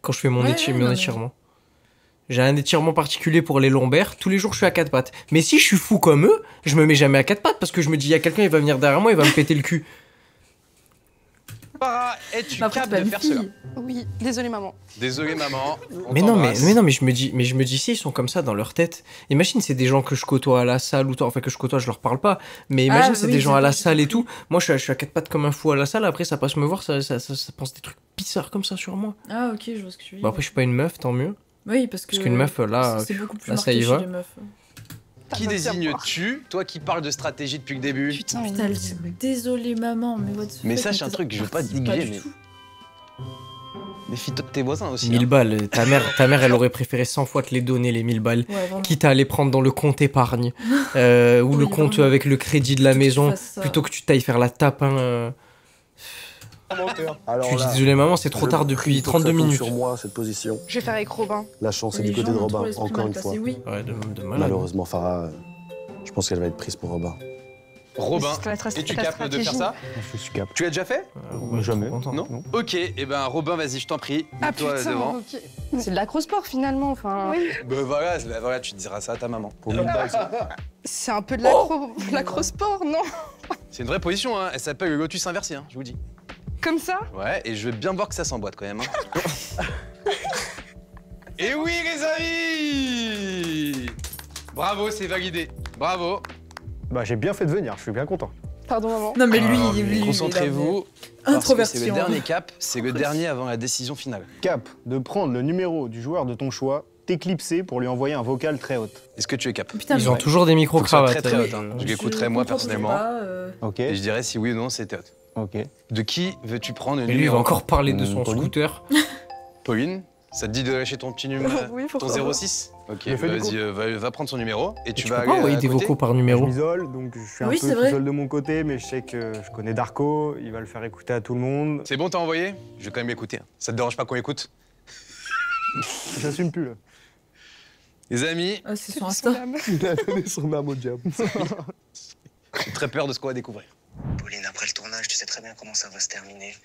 Quand je fais mon Ouais, mon non, mais- étirement. J'ai un étirement particulier pour les lombaires. Tous les jours, je suis à quatre pattes. Mais si je suis fou comme eux, je me mets jamais à quatre pattes parce que je me dis, il y a quelqu'un, il va venir derrière moi, il va me péter le cul. Farah, es-tu Mais après, cap t'es pas de une faire fille. cela? Oui, désolé maman. Désolé maman. on Mais non, t'embrasse. mais je me dis, si ils sont comme ça dans leur tête. Imagine, c'est des gens que je côtoie à la salle ou toi, enfin que je côtoie, je leur parle pas. Mais imagine, c'est oui, des gens c'est à la vrai, salle j'ai et tout. Moi, je suis à quatre pattes comme un fou à la salle. Après, ça passe me voir, ça pense des trucs bizarres comme ça sur moi. Ah, ok, je vois ce que tu veux Bon, dire. après, je suis pas une meuf, tant mieux. Oui, parce que. Parce qu'une meuf, là, c'est beaucoup plus là, ça marqué y chez va. les meufs. Qui désignes-tu, toi qui parles de stratégie depuis le début? Putain, elle dit désolé maman, mais what the Mais fuck, sache un t'es truc, je veux pas te participe déguiser, du mais- tout. Méfie-toi de tes voisins aussi. 1000 balles. Ta mère, elle aurait préféré 100 fois te les donner, les 1000 balles. Ouais, vraiment. Quitte à aller prendre dans le compte épargne ou le compte vraiment. avec le crédit de la maison, fasses ça. plutôt que tu t'ailles faire la tapin. Alors Je suis là, désolé, maman, c'est trop je tard prie depuis pour que 32 ça tombe minutes. sur moi, cette position. Je vais faire avec Robin. La chance est Les du côté gens de ont trop Robin, l'esprit encore mal une fois. placé, oui. Ouais, de malade. Malheureusement, Farah, je pense qu'elle va être prise pour Robin. Robin, C'est la es-tu la capable de faire ça? Je suis cap. Tu l'as déjà fait? Jamais. Non. Ok, et ben Robin, vas-y, je t'en prie. Ah Toi putain, devant. ok. C'est de l'acrosport finalement, enfin. Oui. Ben voilà, tu diras ça à ta maman. C'est un peu de l'acrosport, non? C'est une vraie position, hein. Elle s'appelle le lotus inversé, hein, je vous dis. Comme ça? Ouais, et je veux bien voir que ça s'emboîte quand même. Hein. Et oui, les amis! Bravo, c'est validé. Bravo. Bah, j'ai bien fait de venir, je suis bien content. Pardon, maman. Non, mais lui, Alors, lui, concentrez-vous. Parce que Introversion. c'est le dernier cap, c'est le dernier avant la décision finale. Cap, de prendre le numéro du joueur de ton choix, t'éclipser pour lui envoyer un vocal très haut. Est-ce que tu es cap? Putain, Ils ont toujours des micro-cravates. Très très haute. Hein. Je l'écouterai moi personnellement. Ok. Et je dirais si oui ou non c'était haute. Ok. De qui veux-tu prendre le Et lui, il numéro? va encore parler de son Pauline. scooter. Pauline, ça te dit de lâcher ton petit numéro, Oui, ton pourquoi pas. 06? Ok, Je fais du vas-y, va prendre son numéro et tu Tu vas peux aller pas envoyer à des côté. vocaux par Je numéro. m'isole, donc je suis un Oui, peu c'est tout vrai. seul de mon côté, mais je sais que je connais Darko, il va le faire écouter à tout le monde. C'est bon, t'as envoyé? Je vais quand même écouter. Ça te dérange pas qu'on écoute? J'assume plus là. Les amis, Ah, c'est sur Insta. Il a donné son âme au diable. j'ai très peur de ce qu'on va découvrir. Pauline, après le tournage, tu sais très bien comment ça va se terminer.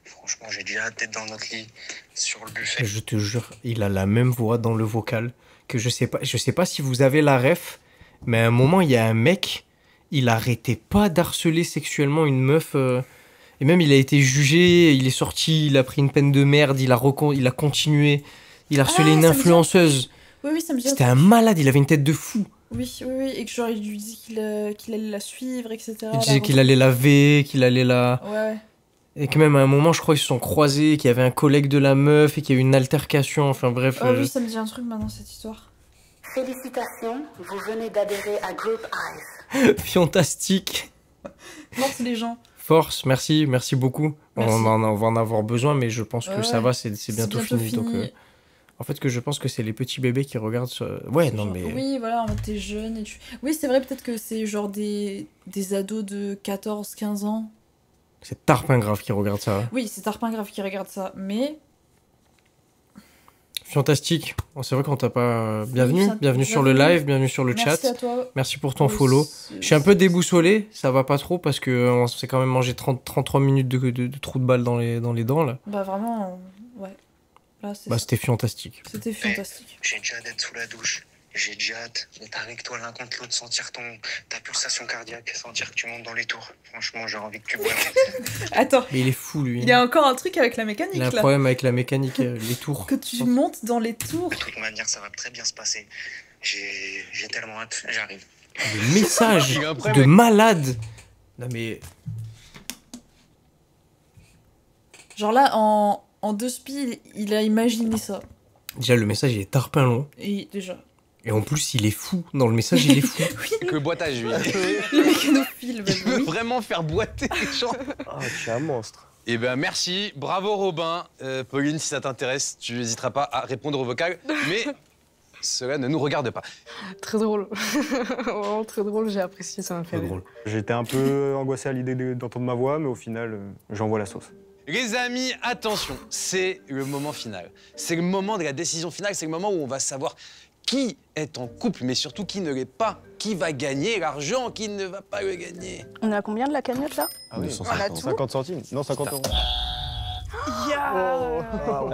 Franchement, j'ai déjà hâte d'être dans notre lit, sur le buffet. Je te jure, il a la même voix dans le vocal que je sais pas si vous avez la ref, mais à un moment, il y a un mec, il arrêtait pas d'harceler sexuellement une meuf. Et même, il a été jugé, il est sorti, il a pris une peine de merde, il a continué, il a harcelé Ah, une ça me dit- influenceuse. Oui, oui, ça me dit. C'était un malade, il avait une tête de fou. Oui, oui, oui, et que genre il lui dit qu'il allait la suivre, etc. Il disait qu'il allait la veiller, qu'il allait la... Ouais. Et que même à un moment, je crois, ils se sont croisés, qu'il y avait un collègue de la meuf et qu'il y a eu une altercation, enfin bref. Oh oui, ça me dit un truc maintenant, cette histoire. Félicitations, vous venez d'adhérer à Group Eyes. Fantastique. Force les gens. Force, merci beaucoup. Merci. On va en avoir besoin, mais je pense que Ouais, ça va, c'est bientôt fini. fini. Donc, en fait, que je pense que c'est les petits bébés qui regardent ce... Ouais, non, mais... Oui, voilà, en mode t'es jeune et tu... Oui, c'est vrai, peut-être que c'est genre des ados de 14-15 ans. C'est Tarpin Grave qui regarde ça. Oui, c'est Tarpin Grave qui regarde ça, mais... Fantastique. Bon, c'est vrai qu'on t'a pas... Bienvenue, ça- bienvenue sur le live, bienvenue sur le Merci chat. à toi. Merci pour ton Oui, follow. c'est- Je suis un peu déboussolé, ça va pas trop, parce que on s'est quand même mangé 33 minutes de trou de balle dans les dents, là. Bah vraiment, ouais. Là, c'est Bah, c'était fantastique. C'était fantastique. J'ai déjà hâte d'être sous la douche. J'ai déjà hâte d'être avec toi l'un contre l'autre, sentir ta pulsation cardiaque, sentir que tu montes dans les tours. Franchement, j'ai envie que tu bois. Attends, Mais il est fou, lui. il y a encore un truc avec la mécanique, Il a un là. problème avec la mécanique, les tours. Que tu montes dans les tours. De toute manière, ça va très bien se passer. J'ai tellement hâte, j'arrive. Des messages Il a un de problème. malade. Non, mais... Genre là, en deux spies, il a imaginé ça. Déjà, le message, il est tarpin long. Et déjà. Et en plus, il est fou. Dans le message, il est fou. Que le boitage, lui. Le mécanophile, Il veut vraiment faire boiter les gens. Ah, je suis un monstre. Eh ben merci, bravo Robin. Pauline, si ça t'intéresse, tu n'hésiteras pas à répondre au vocal, mais cela ne nous regarde pas. Très drôle. Vraiment très drôle, j'ai apprécié, ça m'a fait rire. J'étais un peu angoissé à l'idée d'entendre ma voix, mais au final, j'envoie la sauce. Les amis, attention, c'est le moment final. C'est le moment de la décision finale, c'est le moment où on va savoir qui est en couple, mais surtout qui ne l'est pas. Qui va gagner l'argent, qui ne va pas le gagner. On est à combien de la cagnotte là? Ah oui, 150. 50 centimes. Non, 50 euros.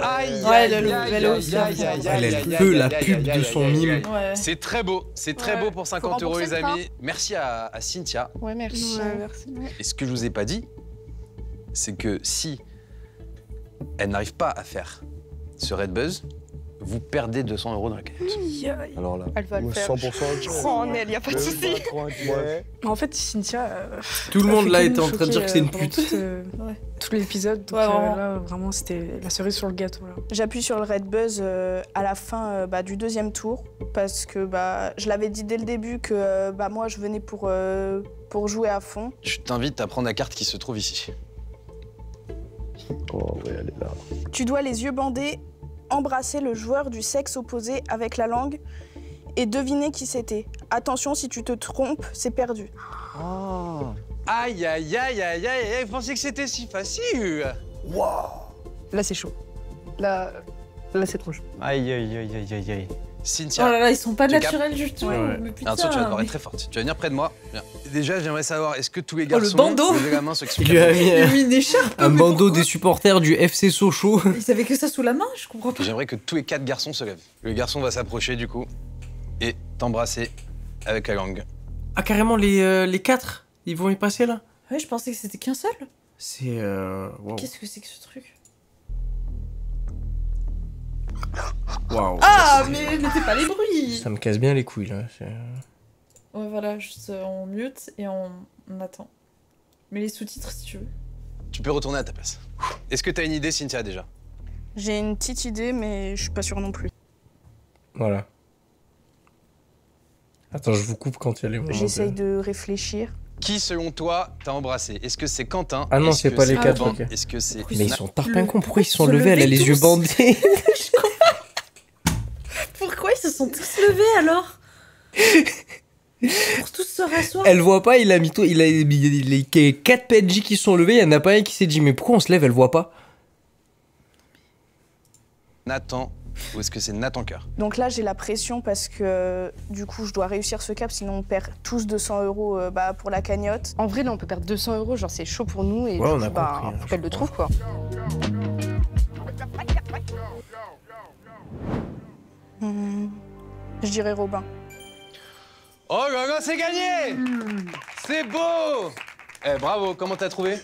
Aïe, Ouais, aïe, le aïe, vélo aïe, aussi, aïe, aïe, Elle aïe, est aïe, peu aïe, la aïe, pub aïe, de son aïe, mime. aïe. Ouais. C'est très beau pour 50 euros les rembourser le amis. Merci à Cynthia. Ouais, merci. Ouais, merci. Et ce que je vous ai pas dit, c'est que si elle n'arrive pas à faire ce Red Buzz, vous perdez 200 euros dans la cagnotte. Alors là, Elle va le moi, faire. 100%. Je crois en elle, y a pas de souci. En fait, Cynthia. Tout le a monde fait là que était nous en train de dire que c'est une choquer, pute. pendant tout l'épisode. Donc Ouais, vraiment. là, vraiment, c'était la cerise sur le gâteau. Là. J'appuie sur le Red Buzz à la fin du deuxième tour parce que je l'avais dit dès le début que moi je venais pour jouer à fond. Je t'invite à prendre la carte qui se trouve ici. Oh, ouais, elle est là. Tu dois les yeux bandés embrasser le joueur du sexe opposé avec la langue et deviner qui c'était. Attention, si tu te trompes, c'est perdu. Oh. Aïe, aïe, aïe, aïe, aïe, vous pensiez que c'était si facile? Waouh. Là, c'est chaud. Là c'est trop chaud. Aïe, aïe, aïe, aïe, aïe, aïe. Cynthia. Oh là là, ils sont pas tu naturels du tout. Mais putain, Attention, tu vas devoir mais- être très forte. Tu vas venir près de moi. Viens. Déjà, j'aimerais savoir, est-ce que tous les garçons le bandeau. levaient la main ceux qui sont Il lui a mis, Il a mis une écharpe. un mais bandeau pourquoi des supporters du FC Sochaux. Ils avaient que ça sous la main, je comprends pas. J'aimerais que tous les 4 garçons se lèvent. Le garçon va s'approcher du coup et t'embrasser avec la langue. Ah, carrément, les 4, ils vont y passer là? Ouais, je pensais que c'était qu'un seul. C'est. Wow. Qu'est-ce que c'est que ce truc? Waouh. Ah, mais mettez pas les bruits. Ça me casse bien les couilles là. Ouais, voilà, juste on mute et on attend. Mais les sous-titres si tu veux. Tu peux retourner à ta place. Est-ce que t'as une idée, Cynthia, déjà? J'ai une petite idée, mais je suis pas sûre non plus. Voilà. Attends, je vous coupe quand il y a les moments. J'essaye de réfléchir. Qui, selon toi, t'a embrassé? Est-ce que c'est Quentin? Ah non, Est-ce c'est que pas les 4, Alban? ok. Est-ce que c'est... Mais ils sont tarpincons, pourquoi ils se sont se levés? Elle a lever les yeux tous. bandés. Pourquoi ils se sont tous levés alors? Pour tous se rasseoir. Elle voit pas, il a mis les 4 PNJ qui se sont levés, il y en a pas un qui s'est dit mais pourquoi on se lève, elle voit pas? Nathan, ou est-ce que c'est Nathan Cœur? Donc là, j'ai la pression parce que du coup, je dois réussir ce cap, sinon on perd tous 200 € pour la cagnotte. En vrai, là, on peut perdre 200 €, genre c'est chaud pour nous et Ouais, du on a coup, compris, hein, faut qu'elle le trouve quoi. Je dirais Robin. Oh là là, c'est gagné! C'est beau! Eh, bravo, comment t'as trouvé?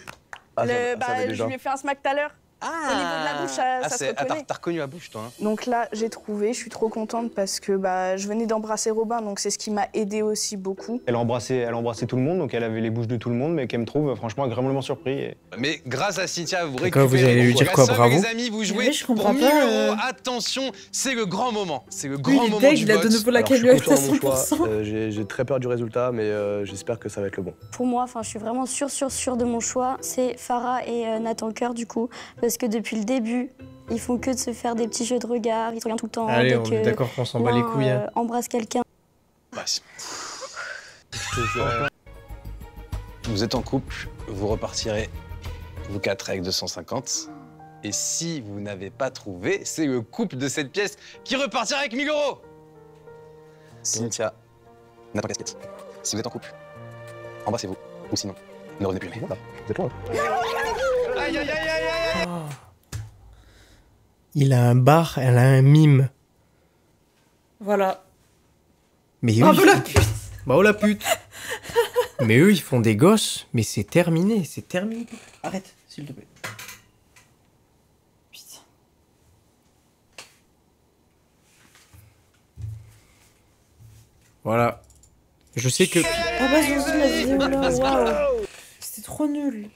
Je lui ai fait un smack tout à l'heure. Au niveau de la bouche, ça se reconnaît. T'as reconnu la bouche, toi, hein? Donc là, j'ai trouvé, je suis trop contente parce que je venais d'embrasser Robin, donc c'est ce qui m'a aidé aussi beaucoup. Elle embrassait tout le monde, donc elle avait les bouches de tout le monde, mais qu'elle me trouve franchement agréablement surpris. Et... Mais grâce à Cynthia, vous D'accord, vous récupérez allez lui beaucoup. dire La quoi, somme, bravo? les amis, vous jouez Oui, je pour comprends 1000 pas, €. Attention, c'est le grand moment. C'est le Oui, grand il est moment deg, du il a de vote. nouveau la Alors, je suis cagnotte à confiant dans mon 100%. choix. J'ai très peur du résultat, mais j'espère que ça va être le bon. Pour moi, je suis vraiment sûre de mon choix. C'est Farah et Nathan Cœur, du coup. Parce que depuis le début, ils font que de se faire des petits jeux de regard. Ils se regardent tout le temps. Allez, dès on est que d'accord qu'on s'en bat les l'un, couilles. Hein. embrasse quelqu'un. Vous êtes en couple, vous repartirez, vous 4 avec 250. Et si vous n'avez pas trouvé, c'est le couple de cette pièce qui repartira avec 1000 €. Cynthia, Nathan Casquette, si vous êtes en couple, embrassez-vous. Ou sinon, ne revenez plus jamais. Voilà, vous êtes loin. Aïe, aïe, aïe, aïe, aïe. Il a un bar, elle a un mime. Voilà. Mais eux, Bravo ils la font- pute. Bravo la pute. Mais eux, ils font des gosses, mais c'est terminé, c'est terminé. Arrête, s'il te plaît. Putain. Voilà. Je sais que... Ah bah j'ai vu la vidéo là, waouh. C'était trop nul.